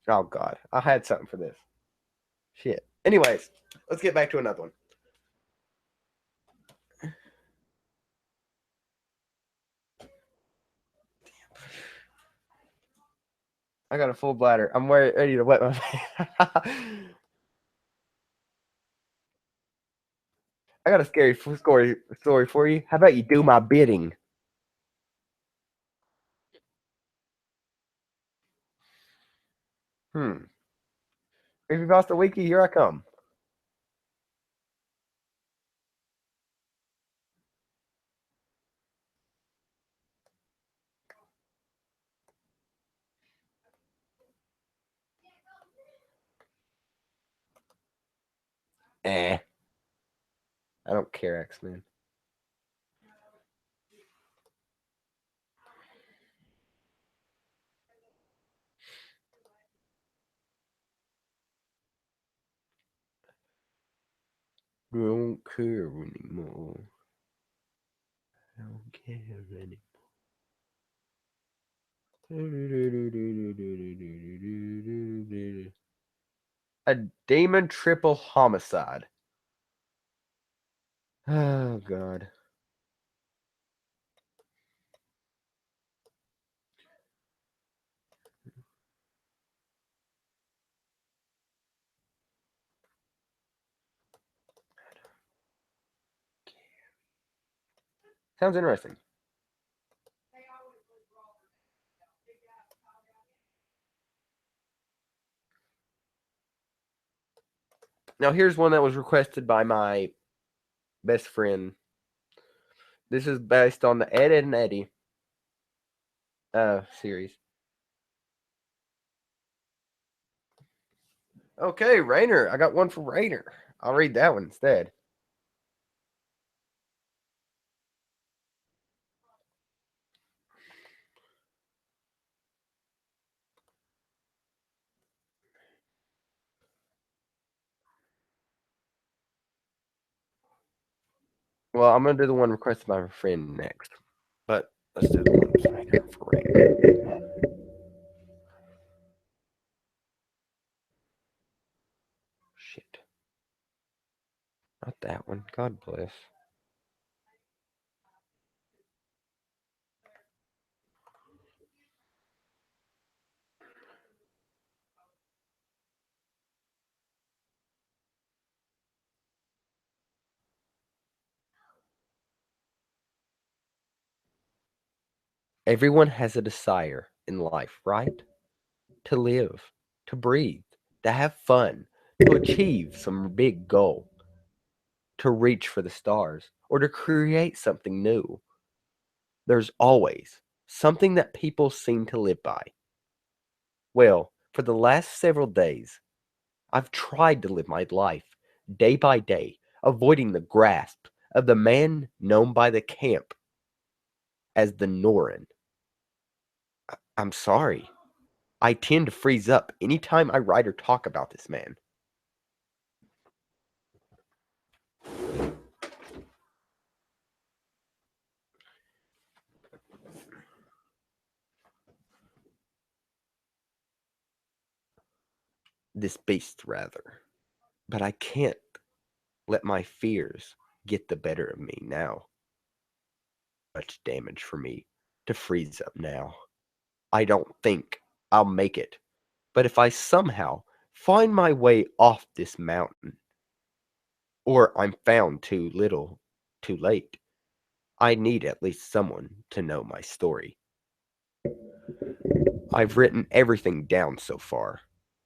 oh God, I had something for this. Shit. Anyways, let's get back to another one. I got a full bladder. I'm ready to wet my face. I got a scary story for you. How about you do my bidding? If you lost a wiki, here I come. I don't care, X-Men. Don't care anymore. I don't care anymore. A demon triple homicide. Oh, God. Sounds interesting. Now, here's one that was requested by my best friend. This is based on the Ed, Ed and Eddie series. Okay, Rainer. I got one for Rainer. I'll read that one instead. Well, I'm going to do the one requested by my friend next. But let's do the one for Rainer. Shit. Not that one. God bless. Everyone has a desire in life, right? To live, to breathe, to have fun, to achieve some big goal, to reach for the stars, or to create something new. There's always something that people seem to live by. Well, for the last several days, I've tried to live my life day by day, avoiding the grasp of the man known by the camp as the Norin. I'm sorry. I tend to freeze up anytime I write or talk about this man. This beast, rather. But I can't let my fears get the better of me now. Much damage for me to freeze up now. I don't think I'll make it, But if I somehow find my way off this mountain, or I'm found too little, too late, I need at least someone to know my story. I've written everything down so far,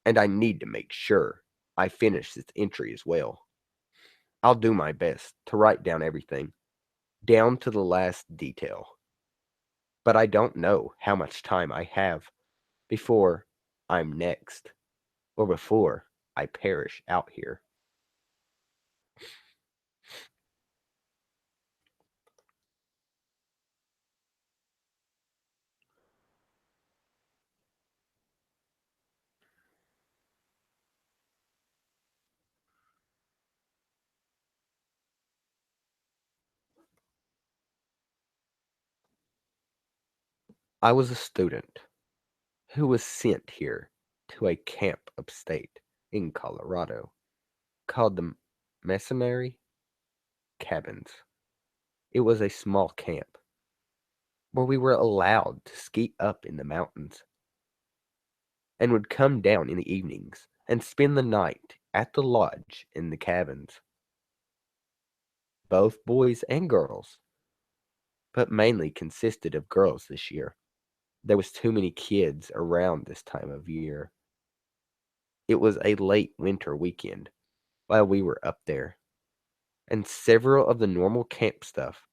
and I need to make sure I finish this entry as well. I'll do my best to write down everything, down to the last detail. But I don't know how much time I have before I'm next, or before I perish out here. I was a student who was sent here to a camp upstate in Colorado called the Mercenary Cabins. It was a small camp where we were allowed to ski up in the mountains and would come down in the evenings and spend the night at the lodge in the cabins. Both boys and girls, but mainly consisted of girls this year. There was too many kids around this time of year. It was a late winter weekend while we were up there, and several of the normal camp stuff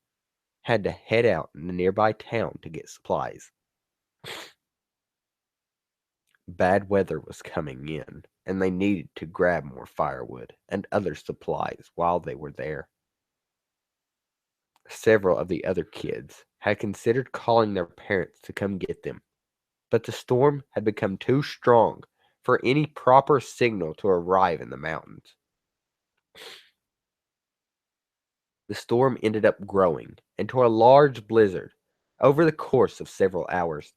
had to head out in the nearby town to get supplies. Bad weather was coming in, and they needed to grab more firewood and other supplies while they were there. Several of the other kids had considered calling their parents to come get them, but the storm had become too strong for any proper signal to arrive in the mountains. The storm ended up growing into a large blizzard over the course of several hours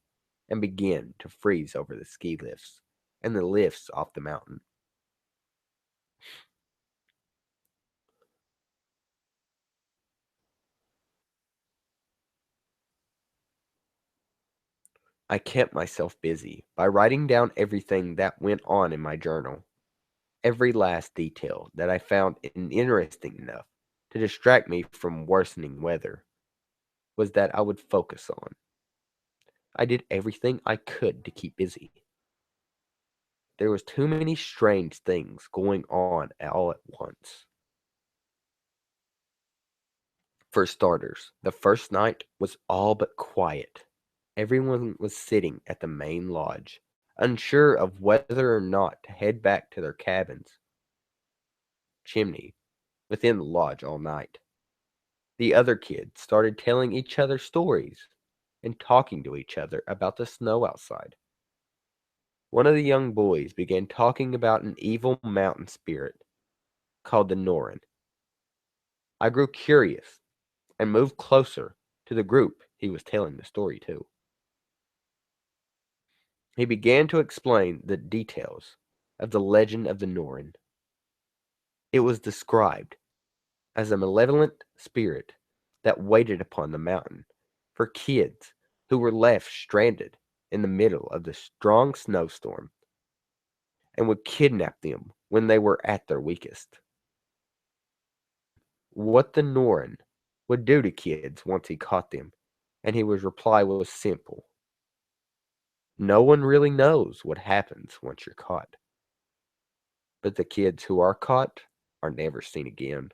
and began to freeze over the ski lifts and the lifts off the mountain. I kept myself busy by writing down everything that went on in my journal. Every last detail that I found interesting enough to distract me from worsening weather was that I would focus on. I did everything I could to keep busy. There was too many strange things going on all at once. For starters, the first night was all but quiet. Everyone was sitting at the main lodge, unsure of whether or not to head back to their cabins. Chimney within the lodge all night. The other kids started telling each other stories and talking to each other about the snow outside. One of the young boys began talking about an evil mountain spirit called the Norin. I grew curious and moved closer to the group he was telling the story to. He began to explain the details of the legend of the Norin. It was described as a malevolent spirit that waited upon the mountain for kids who were left stranded in the middle of the strong snowstorm and would kidnap them when they were at their weakest. What the Norin would do to kids once he caught them, and his reply was simple. No one really knows what happens once you're caught, but the kids who are caught are never seen again.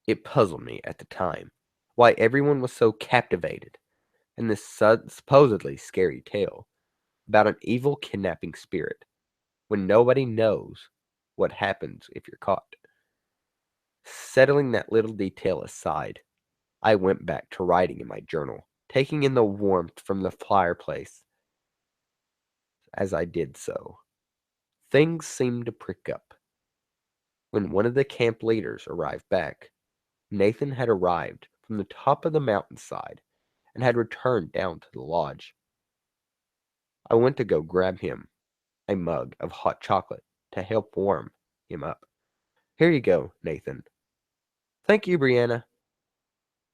It puzzled me at the time why everyone was so captivated in this supposedly scary tale about an evil kidnapping spirit when nobody knows what happens if you're caught. Settling that little detail aside, I went back to writing in my journal, taking in the warmth from the fireplace as I did so. Things seemed to prick up. When one of the camp leaders arrived back, Nathan had arrived from the top of the mountainside and had returned down to the lodge. I went to go grab him a mug of hot chocolate to help warm him up. Here you go, Nathan. Thank you, Brianna.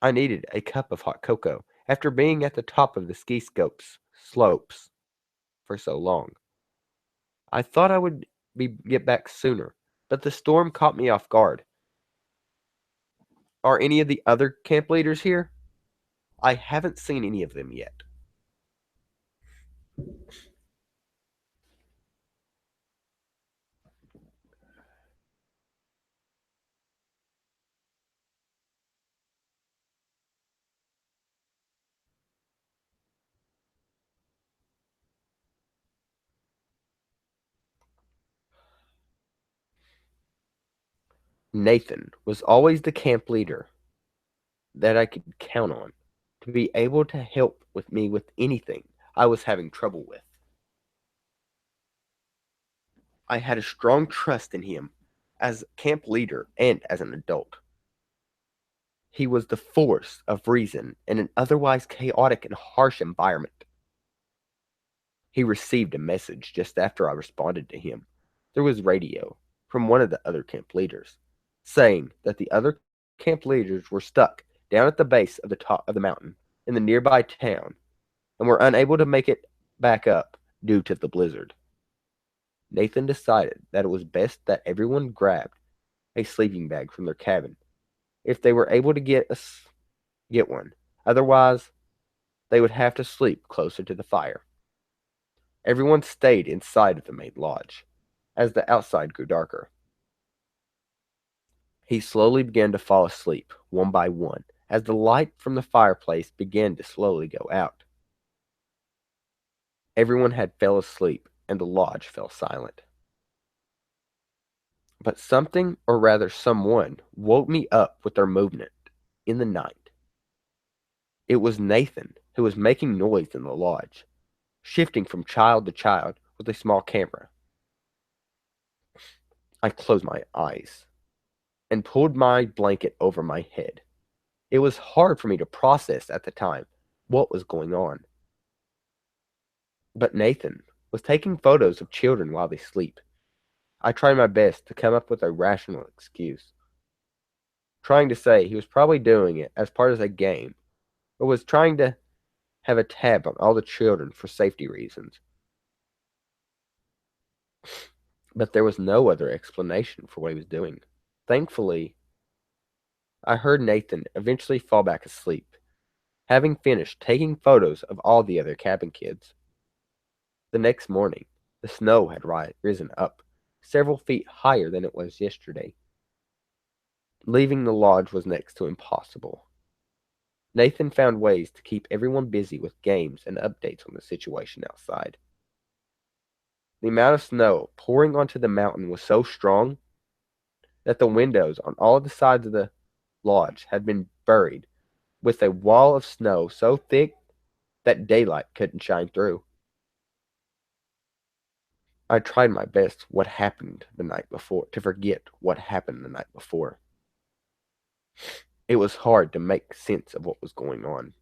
I needed a cup of hot cocoa after being at the top of the ski slopes for so long. I thought I would get back sooner, but the storm caught me off guard. Are any of the other camp leaders here? I haven't seen any of them yet. Nathan was always the camp leader that I could count on to be able to help with me with anything I was having trouble with. I had a strong trust in him as camp leader and as an adult. He was the force of reason in an otherwise chaotic and harsh environment. He received a message just after I responded to him. There was radio from one of the other camp leaders saying that the other camp leaders were stuck down at the base of the top of the mountain in the nearby town and were unable to make it back up due to the blizzard. Nathan decided that it was best that everyone grabbed a sleeping bag from their cabin if they were able to get one. Otherwise, they would have to sleep closer to the fire. Everyone stayed inside of the main lodge as the outside grew darker. He slowly began to fall asleep, one by one, as the light from the fireplace began to slowly go out. Everyone had fell asleep, and the lodge fell silent. But something, or rather someone, woke me up with their movement in the night. It was Nathan, who was making noise in the lodge, shifting from child to child with a small camera. I closed my eyes and pulled my blanket over my head. It was hard for me to process at the time what was going on. But Nathan was taking photos of children while they sleep. I tried my best to come up with a rational excuse, trying to say he was probably doing it as part of a game, or was trying to have a tab on all the children for safety reasons. But there was no other explanation for what he was doing. Thankfully, I heard Nathan eventually fall back asleep, having finished taking photos of all the other cabin kids. The next morning, the snow had risen up several feet higher than it was yesterday. Leaving the lodge was next to impossible. Nathan found ways to keep everyone busy with games and updates on the situation outside. The amount of snow pouring onto the mountain was so strong that the windows on all of the sides of the lodge had been buried with a wall of snow so thick that daylight couldn't shine through. I tried my best what happened the night before to forget what happened the night before. It was hard to make sense of what was going on.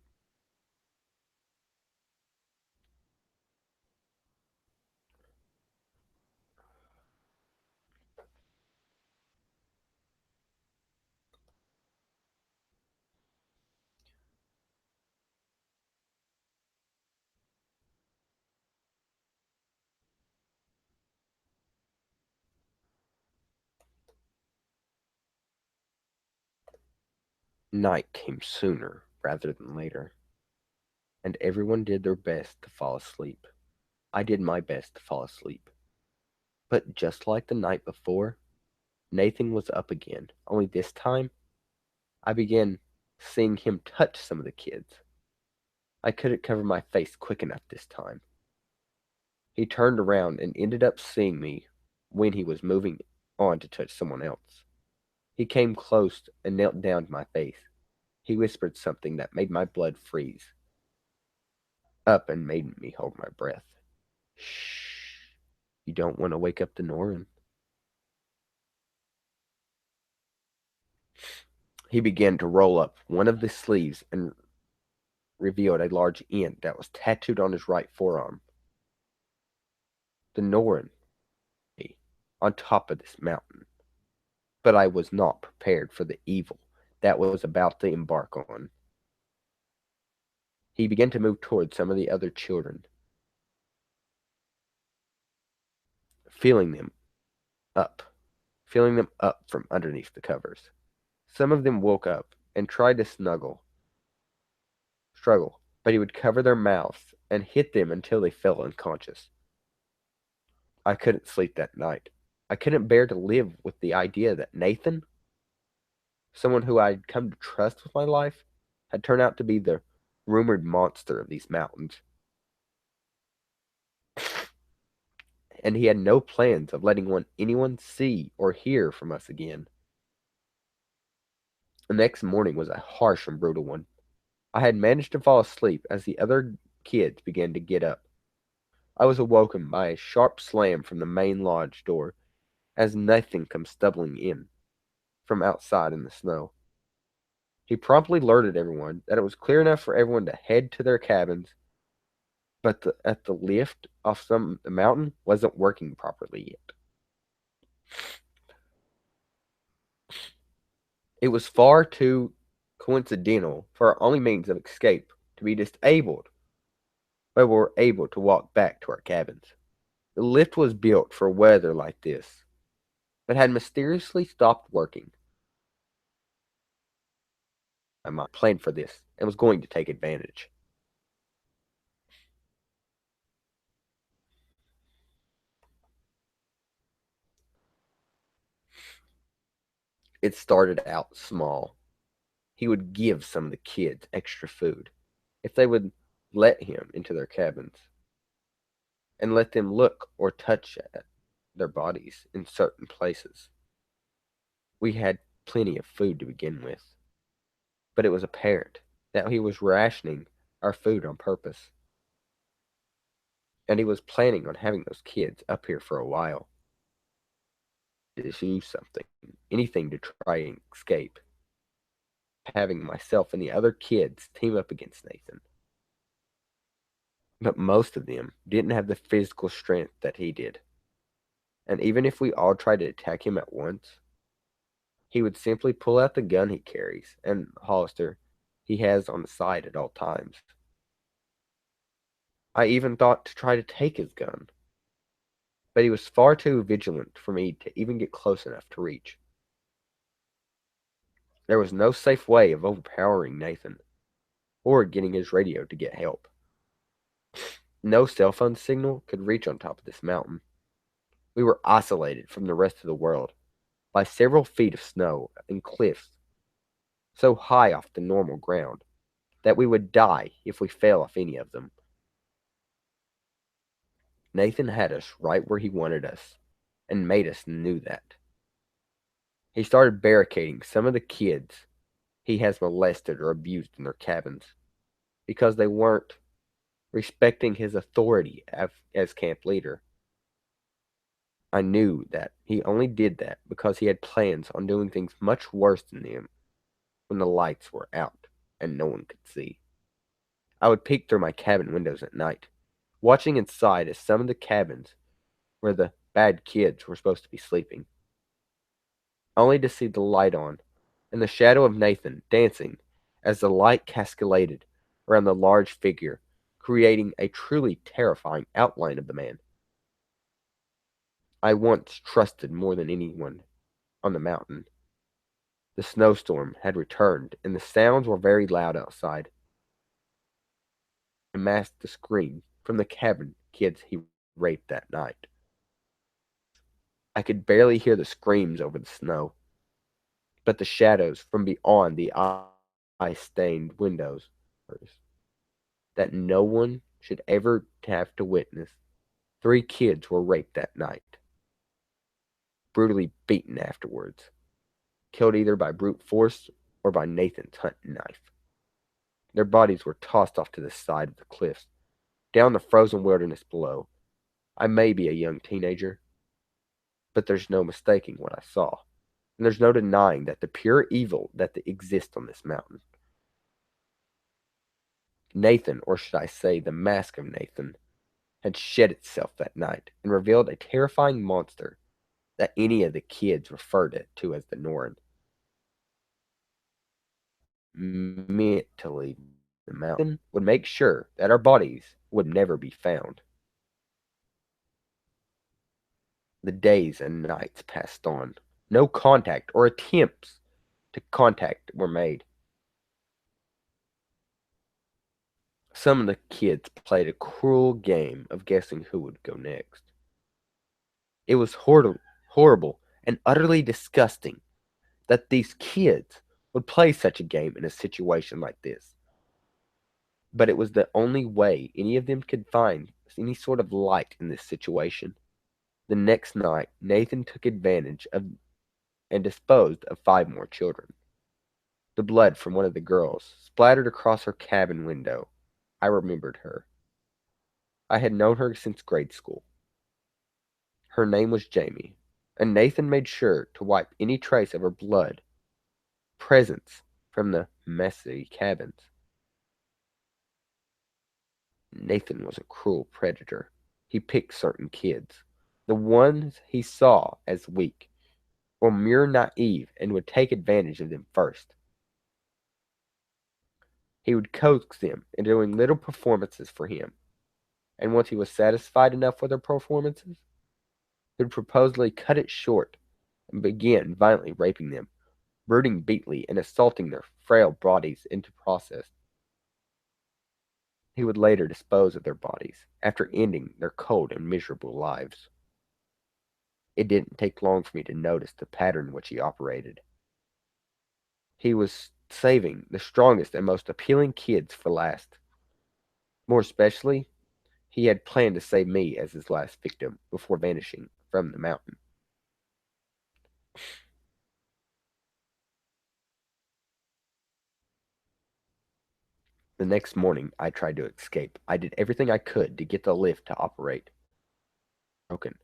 Night came sooner rather than later, and everyone did their best to fall asleep. I did my best to fall asleep. But just like the night before, Nathan was up again, only this time I began seeing him touch some of the kids. I couldn't cover my face quick enough this time. He turned around and ended up seeing me when he was moving on to touch someone else. He came close and knelt down to my face. He whispered something that made my blood freeze up and made me hold my breath. Shh. You don't want to wake up the Norin. He began to roll up one of the sleeves and revealed a large end that was tattooed on his right forearm. The Norin on top of this mountain. But I was not prepared for the evil that was about to embark on. He began to move towards some of the other children, feeling them up, feeling them up from underneath the covers. Some of them woke up and tried to struggle, but he would cover their mouths and hit them until they fell unconscious. I couldn't sleep that night. I couldn't bear to live with the idea that Nathan, someone who I'd come to trust with my life, had turned out to be the rumored monster of these mountains. And he had no plans of letting anyone see or hear from us again. The next morning was a harsh and brutal one. I had managed to fall asleep as the other kids began to get up. I was awoken by a sharp slam from the main lodge door as Nathan came stumbling in from outside in the snow. He promptly alerted everyone that it was clear enough for everyone to head to their cabins, but the lift off the mountain wasn't working properly yet. It was far too coincidental for our only means of escape to be disabled, but we were able to walk back to our cabins. The lift was built for weather like this, but had mysteriously stopped working. I might planned for this and was going to take advantage. It started out small. He would give some of the kids extra food if they would let him into their cabins and let them look or touch at their bodies in certain places. We had plenty of food to begin with, but it was apparent that he was rationing our food on purpose, and he was planning on having those kids up here for a while. To do something, anything to try and escape, having myself and the other kids team up against Nathan. But most of them didn't have the physical strength that he did. And even if we all tried to attack him at once, he would simply pull out the gun he carries and holster he has on the side at all times. I even thought to try to take his gun, but he was far too vigilant for me to even get close enough to reach. There was no safe way of overpowering Nathan or getting his radio to get help. No cell phone signal could reach on top of this mountain. We were isolated from the rest of the world by several feet of snow and cliffs so high off the normal ground that we would die if we fell off any of them. Nathan had us right where he wanted us and made us knew that. He started barricading some of the kids he has molested or abused in their cabins because they weren't respecting his authority as camp leader. I knew that he only did that because he had plans on doing things much worse than them when the lights were out and no one could see. I would peek through my cabin windows at night, watching inside as some of the cabins where the bad kids were supposed to be sleeping, only to see the light on and the shadow of Nathan dancing as the light cascaded around the large figure, creating a truly terrifying outline of the man I once trusted more than anyone on the mountain. The snowstorm had returned, and the sounds were very loud outside. I masked the scream from the cabin kids he raped that night. I could barely hear the screams over the snow, but the shadows from beyond the ice-stained windows that no one should ever have to witness. 3 kids were raped that night, brutally beaten afterwards, killed either by brute force or by Nathan's hunting knife. Their bodies were tossed off to the side of the cliffs, down the frozen wilderness below. I may be a young teenager, but there's no mistaking what I saw, and there's no denying that the pure evil that exists on this mountain. Nathan, or should I say the mask of Nathan, had shed itself that night and revealed a terrifying monster that any of the kids referred it to as the Norn. mentally the mountain would make sure that our bodies would never be found. The days and nights passed on. No contact or attempts to contact were made. Some of the kids played a cruel game of guessing who would go next. It was horrible and utterly disgusting that these kids would play such a game in a situation like this. But it was the only way any of them could find any sort of light in this situation. The next night, Nathan took advantage of and disposed of 5 more children. The blood from one of the girls splattered across her cabin window. I remembered her. I had known her since grade school. Her name was Jamie, and Nathan made sure to wipe any trace of her blood presence from the messy cabins. Nathan was a cruel predator. He picked certain kids, the ones he saw as weak or mere naive, and would take advantage of them first. He would coax them into doing little performances for him, and once he was satisfied enough with their performances, he would purposely cut it short and begin violently raping them, bruising beatly and assaulting their frail bodies into process. He would later dispose of their bodies after ending their cold and miserable lives. It didn't take long for me to notice the pattern in which he operated. He was saving the strongest and most appealing kids for last. More especially, he had planned to save me as his last victim before vanishing from the mountain. The next morning, I tried to escape. I did everything I could to get the lift to operate. Broken.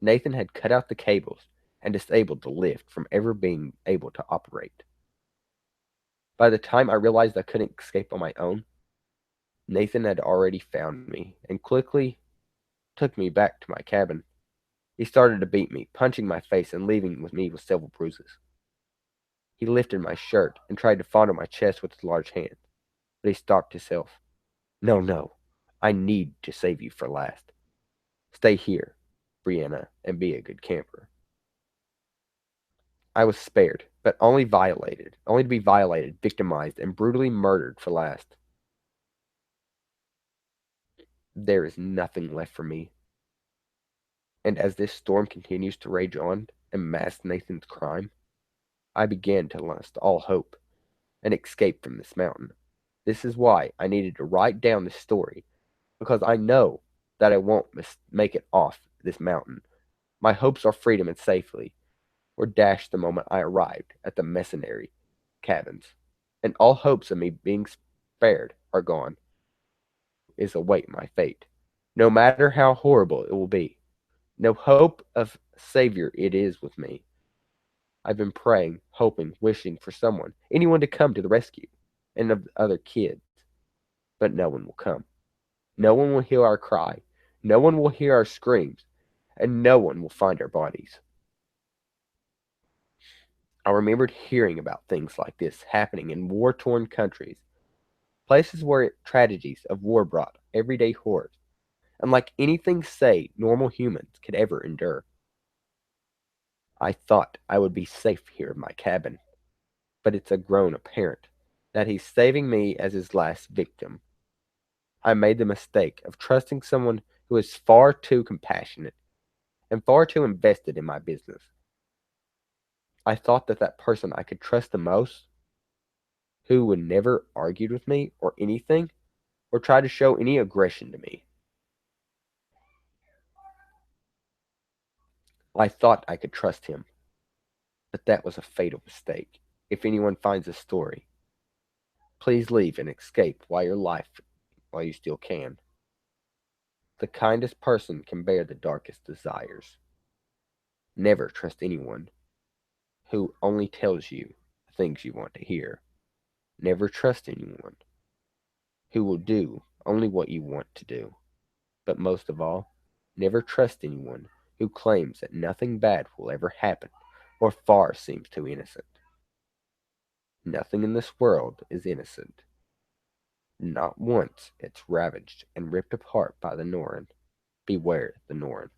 Nathan had cut out the cables and disabled the lift from ever being able to operate. By the time I realized I couldn't escape on my own, Nathan had already found me and quickly took me back to my cabin. He started to beat me, punching my face and leaving me with several bruises. He lifted my shirt and tried to fondle my chest with his large hand, but he stopped himself. No, no, I need to save you for last. Stay here, Brianna, and be a good camper. I was spared, but only to be violated, victimized, and brutally murdered for last. There is nothing left for me. And as this storm continues to rage on and mask Nathan's crime, I began to lose all hope and escape from this mountain. This is why I needed to write down this story, because I know that I won't make it off this mountain. My hopes of freedom and safety were dashed the moment I arrived at the mercenary cabins, and all hopes of me being spared are gone. Is await my fate, no matter how horrible it will be. No hope of savior it is with me. I've been praying, hoping, wishing for someone, anyone to come to the rescue, and of the other kids, but no one will come. No one will hear our cry, no one will hear our screams, and no one will find our bodies. I remembered hearing about things like this happening in war-torn countries, places where tragedies of war brought everyday horrors, unlike anything, say, normal humans could ever endure. I thought I would be safe here in my cabin, but it's a grown apparent that he's saving me as his last victim. I made the mistake of trusting someone who is far too compassionate and far too invested in my business. I thought that that person I could trust the most, who would never argue with me or anything, or try to show any aggression to me. I thought I could trust him, but that was a fatal mistake. If anyone finds this story, please leave and escape while you still can. The kindest person can bear the darkest desires. Never trust anyone who only tells you the things you want to hear. Never trust anyone who will do only what you want to do. But most of all, never trust anyone who claims that nothing bad will ever happen or far seems too innocent. Nothing in this world is innocent. Not once it's ravaged and ripped apart by the Norn. Beware the Norn.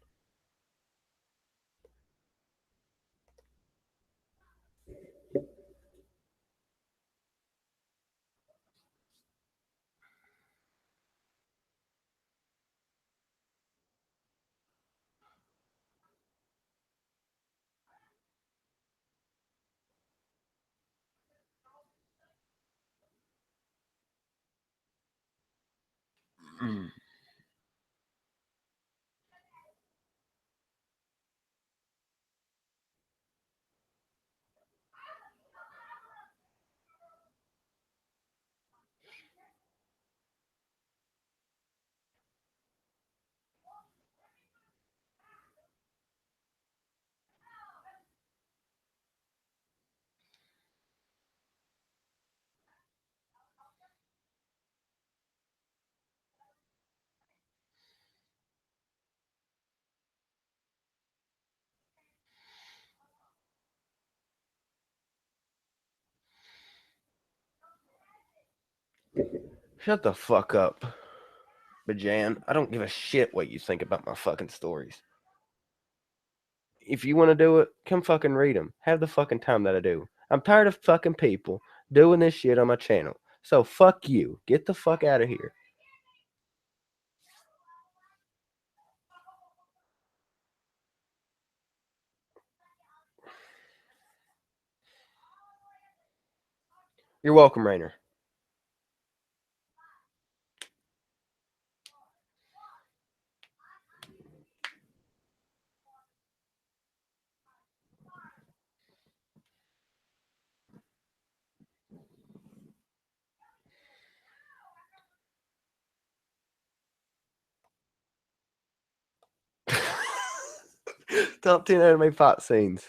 Shut the fuck up, Bajan. I don't give a shit what you think about my fucking stories. If you want to do it, come fucking read them. Have the fucking time that I do. I'm tired of fucking people doing this shit on my channel. So fuck you. Get the fuck out of here. You're welcome, Rainer. Top 10 anime fight scenes.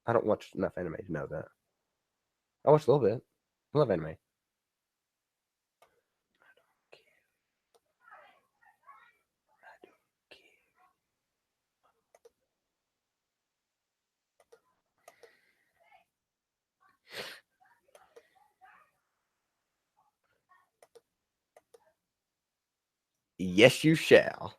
I don't watch enough anime to know that. I watch a little bit. I love anime. Yes, you shall.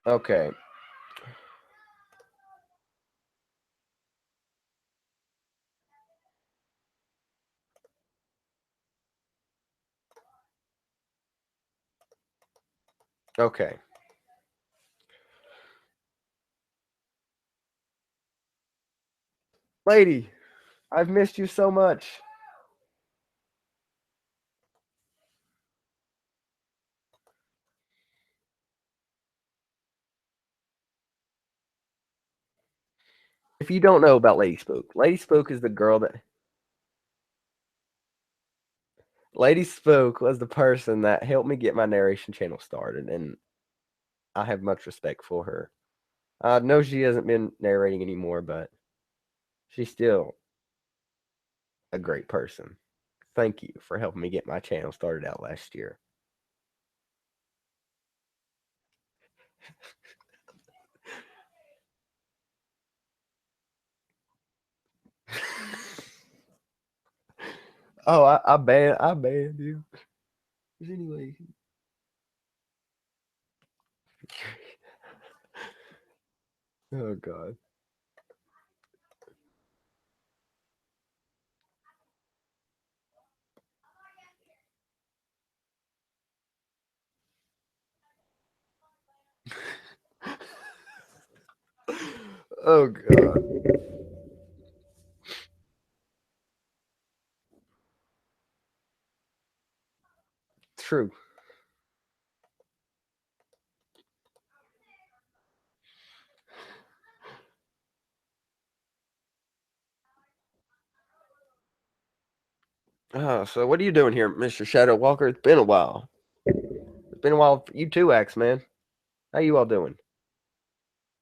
Okay. Okay. Lady, I've missed you so much. If you don't know about Lady Spook is the girl that Lady Spook was the person that helped me get my narration channel started, and I have much respect for her. I know she hasn't been narrating anymore, but she's still a great person. Thank you for helping me get my channel started out last year. Oh, I banned you. Anyway. Oh God. Oh God. True. So what are you doing here, Mr. Shadow Walker? It's been a while. It's been a while for you too, Axe Man. How you all doing?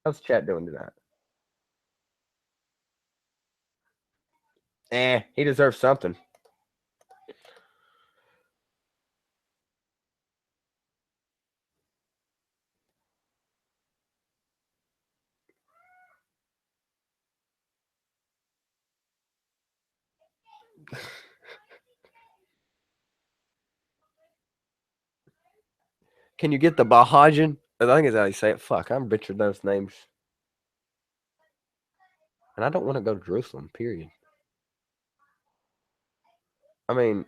How's chat doing tonight? He deserves something. Can you get the Bahajan? I think is how you say it. Fuck, I'm butchered those names. And I don't want to go to Jerusalem, period. I mean,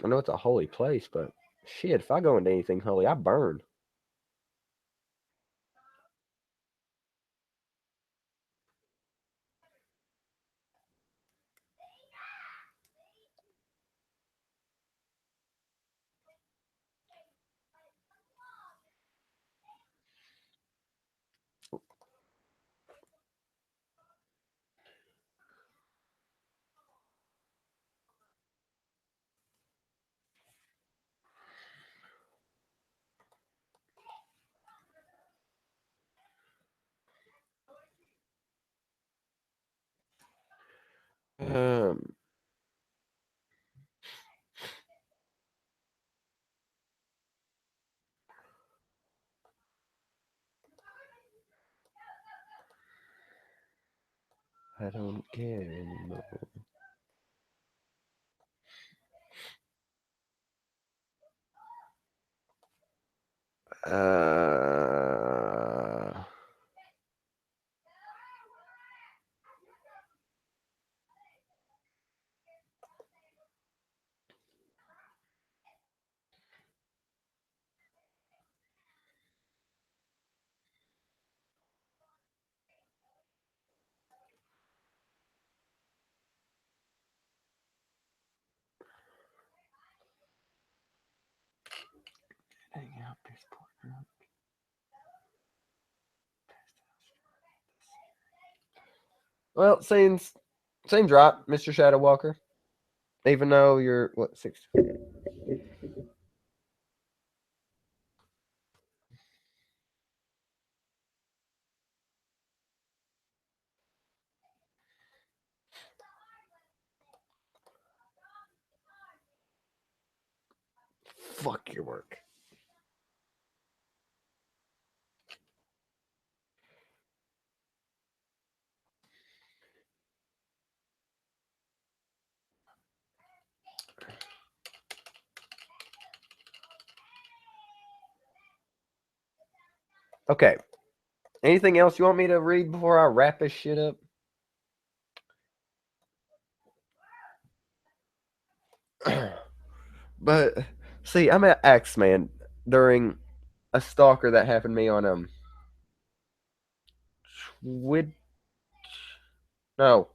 I know it's a holy place, but shit, if I go into anything holy, I burn. Um, I don't care anymore. Uh, hang out this partner. Well, seems right, Mr. Shadow Walker. Even though you're what 6? Fuck your work. Okay. Anything else you want me to read before I wrap this shit up? But see, I'm at Axeman during a stalker that happened to me on Twid. No.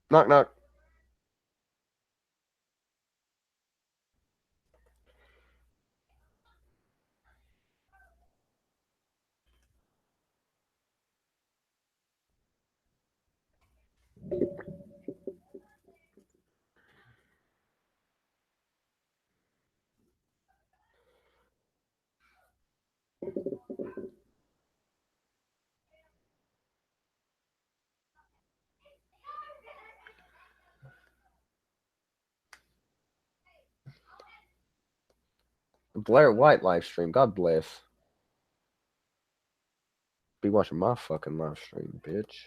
Knock knock. Blair White live stream. God bless. Be watching my fucking live stream, bitch.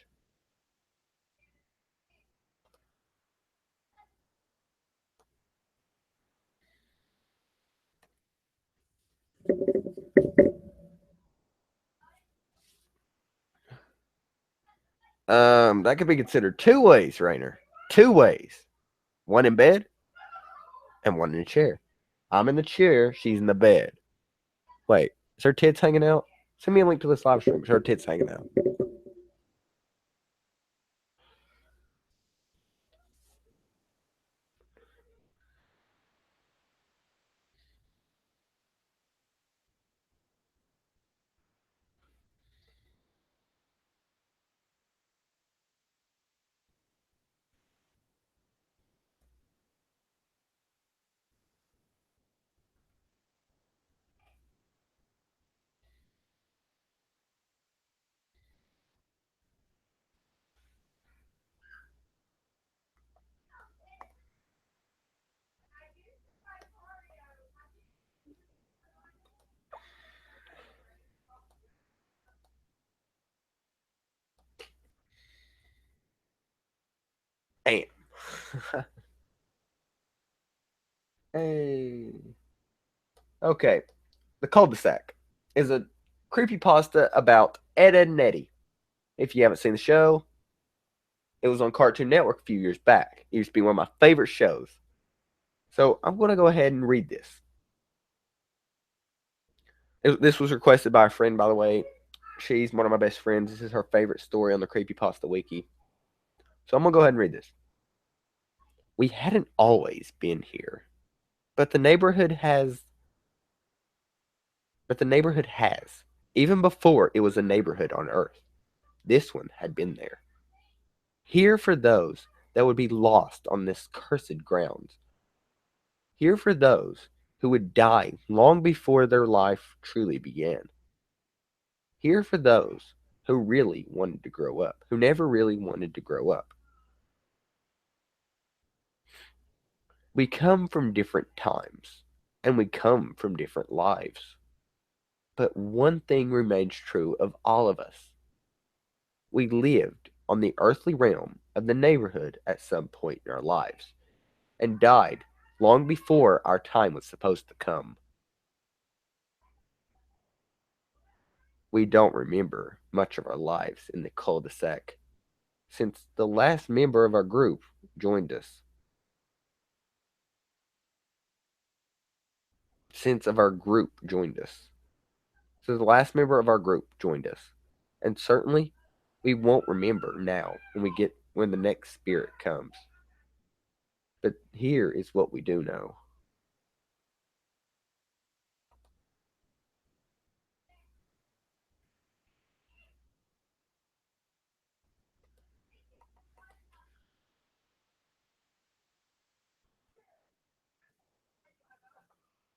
That could be considered two ways, Rainer. Two ways. One in bed and one in a chair. I'm in the chair, she's in the bed. Wait, is her tits hanging out? Send me a link to this live stream. Is her tits hanging out? Hey. Okay. The Cul-de-sac is a creepypasta about Ed, Ed and Eddie. If you haven't seen the show, it was on Cartoon Network a few years back. It used to be one of my favorite shows. So I'm going to go ahead and read this. This was requested by a friend, by the way. She's one of my best friends. This is her favorite story on the Creepypasta Wiki. So I'm going to go ahead and read this. We hadn't always been here, but the neighborhood has. Even before it was a neighborhood on Earth, this one had been there. Here for those that would be lost on this cursed ground. Here for those who would die long before their life truly began. Here for those who really wanted to grow up, who never really wanted to grow up. We come from different times, and we come from different lives. But one thing remains true of all of us. We lived on the earthly realm of the neighborhood at some point in our lives, and died long before our time was supposed to come. We don't remember much of our lives in the cul-de-sac, since the last member of our group joined us. So the last member of our group joined us. And certainly we won't remember now when the next spirit comes. But here is what we do know.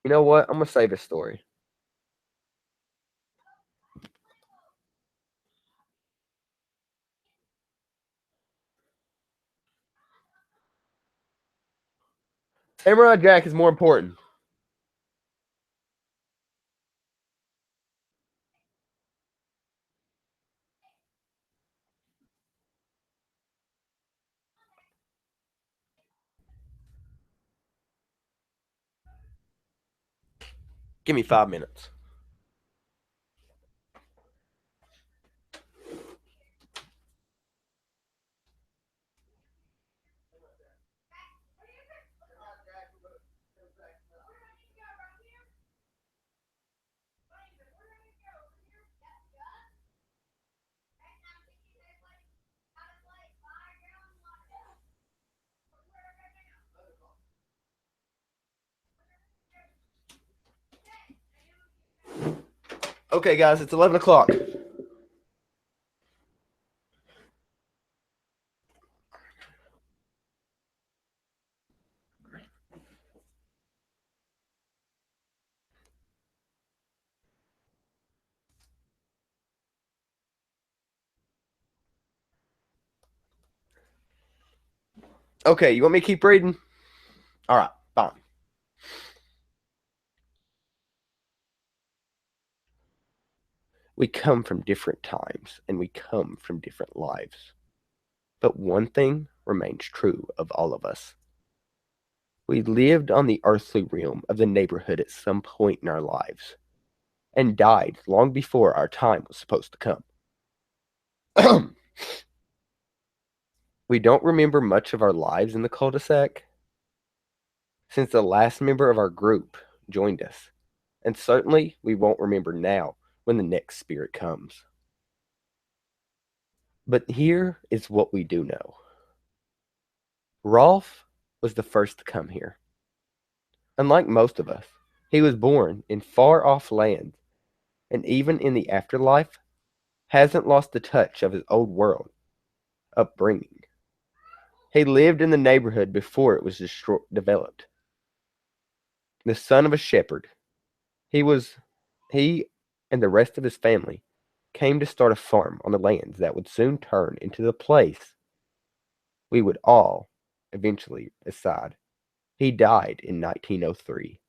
You know what? I'm gonna save a story. Samurai Jack is more important. Give me 5 minutes. Okay, guys, it's 11 o'clock. Okay, you want me to keep reading? All right, fine. We come from different times and we come from different lives. But one thing remains true of all of us. We lived on the earthly realm of the neighborhood at some point in our lives and died long before our time was supposed to come. We don't remember much of our lives in the cul-de-sac since the last member of our group joined us, and certainly we won't remember now when the next spirit comes. But here is what we do know. Rolf was the first to come here. Unlike most of us, he was born in far off lands, and even in the afterlife, hasn't lost the touch of his old world upbringing. He lived in the neighborhood before it was developed. The son of a shepherd, he and the rest of his family came to start a farm on the lands that would soon turn into the place we would all eventually reside. He died in 1903.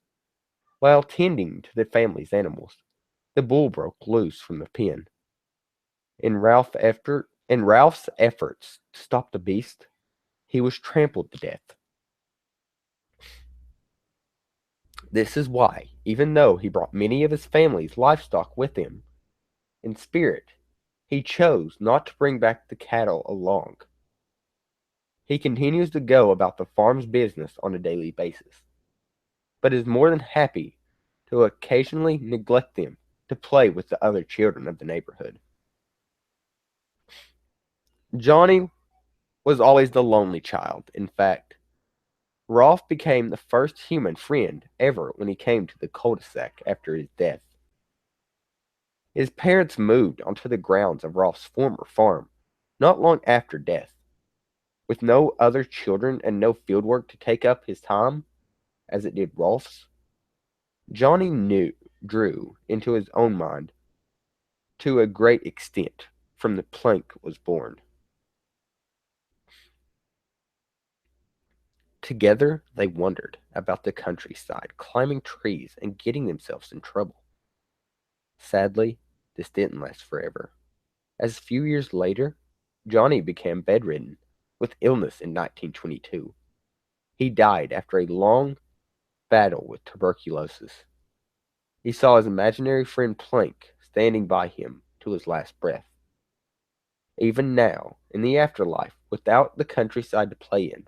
While tending to the family's animals, the bull broke loose from the pen. In Ralph's efforts to stop the beast, he was trampled to death. This is why, even though he brought many of his family's livestock with him, in spirit, he chose not to bring back the cattle along. He continues to go about the farm's business on a daily basis, but is more than happy to occasionally neglect them to play with the other children of the neighborhood. Johnny was always the lonely child. In fact, Rolf became the first human friend ever when he came to the cul-de-sac after his death. His parents moved onto the grounds of Rolf's former farm not long after death. With no other children and no fieldwork to take up his time, as it did Rolf's, Johnny drew into his own mind to a great extent from the plank was born. Together they wandered about the countryside, climbing trees and getting themselves in trouble. Sadly, this didn't last forever, as a few years later, Johnny became bedridden with illness in 1922. He died after a long battle with tuberculosis. He saw his imaginary friend Plank standing by him to his last breath. Even now, in the afterlife, without the countryside to play in,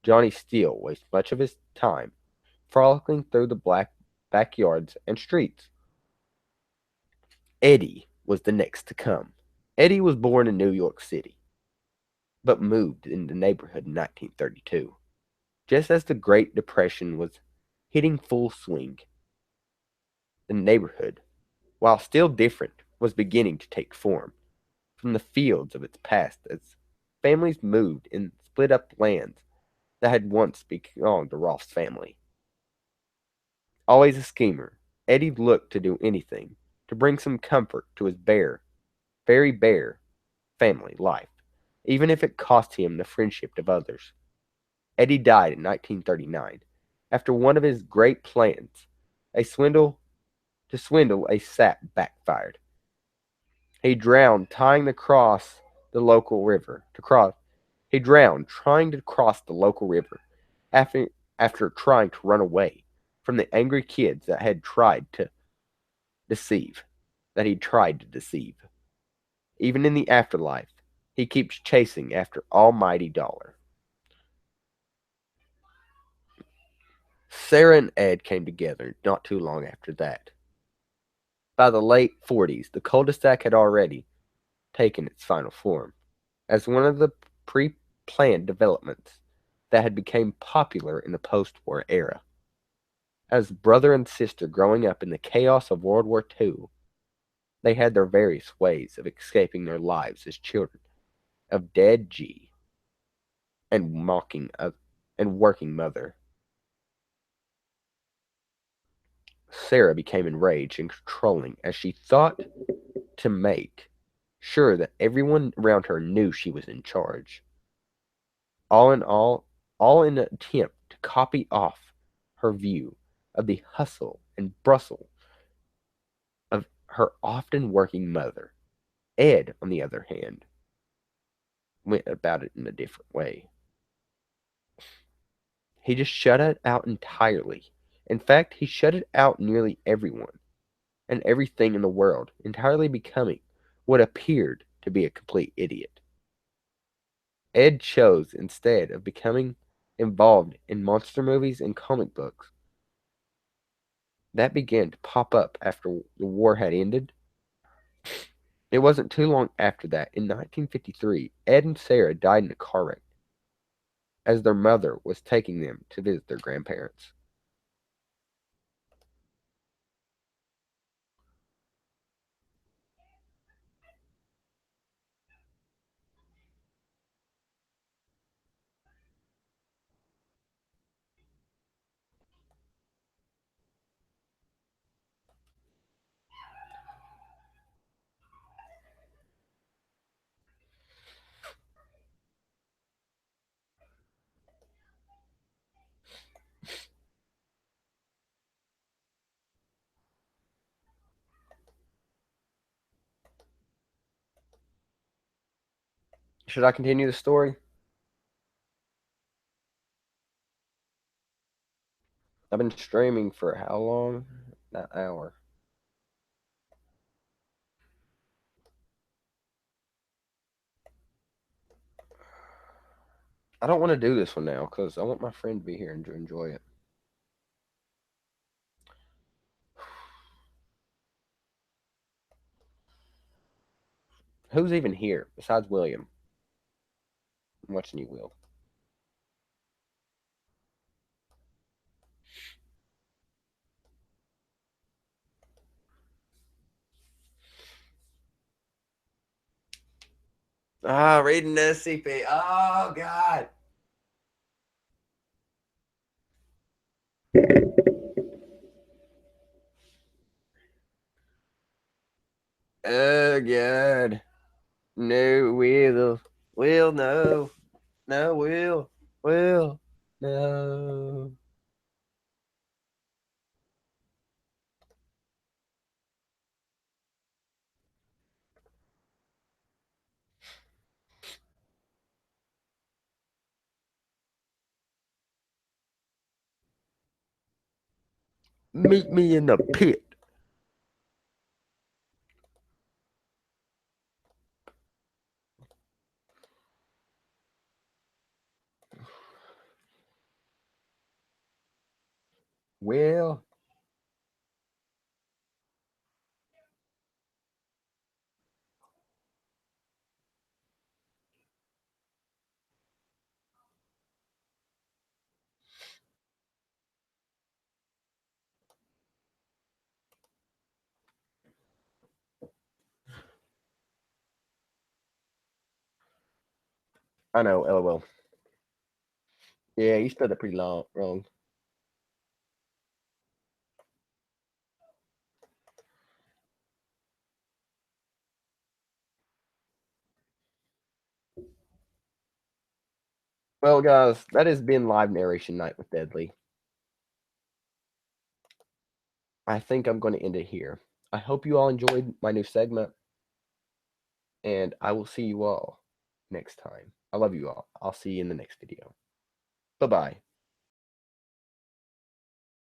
Johnny still wastes much of his time frolicking through the black backyards and streets. Eddie was the next to come. Eddie was born in New York City, but moved in the neighborhood in 1932, just as the Great Depression was hitting full swing. The neighborhood, while still different, was beginning to take form from the fields of its past as families moved and split up lands that had once belonged to Rolf's family. Always a schemer, Eddie looked to do anything to bring some comfort to his very bare family life, even if it cost him the friendship of others. Eddie died in 1939 after one of his great plans, a swindle to swindle a sap backfired. He drowned trying to cross the local river. He drowned trying to cross the local river after, after trying to run away from the angry kids that he tried to deceive. Even in the afterlife, he keeps chasing after almighty dollar. Sarah and Ed came together not too long after that. By the late 40s, the cul-de-sac had already taken its final form as one of the pre-planned developments that had become popular in the post-war era. As brother and sister growing up in the chaos of World War II, they had their various ways of escaping their lives as children of dead G and working mother. Sarah became enraged and controlling as she thought to make sure that everyone around her knew she was in charge. All in in an attempt to copy off her view of the hustle and bustle of her often working mother. Ed, on the other hand, went about it in a different way. He just shut it out entirely. In fact, he shut it out nearly everyone and everything in the world, entirely becoming what appeared to be a complete idiot. Ed chose, instead of becoming involved in monster movies and comic books that began to pop up after the war had ended. It wasn't too long after that, in 1953, Ed and Sarah died in a car wreck as their mother was taking them to visit their grandparents. Should I continue the story? I've been streaming for how long? An hour. I don't want to do this one now because I want my friend to be here and to enjoy it. Who's even here besides William? I'm watching you, Will. Reading the SCP. Oh, God. Oh, God. No, Will. Will, no. No, Will. Will. No. Meet me in the pit. Will. I know, LOL. Yeah, you spelled it pretty wrong. Well, guys, that has been live narration night with Deadly. I think I'm going to end it here. I hope you all enjoyed my new segment, and I will see you all next time. I love you all. I'll see you in the next video. Bye-bye.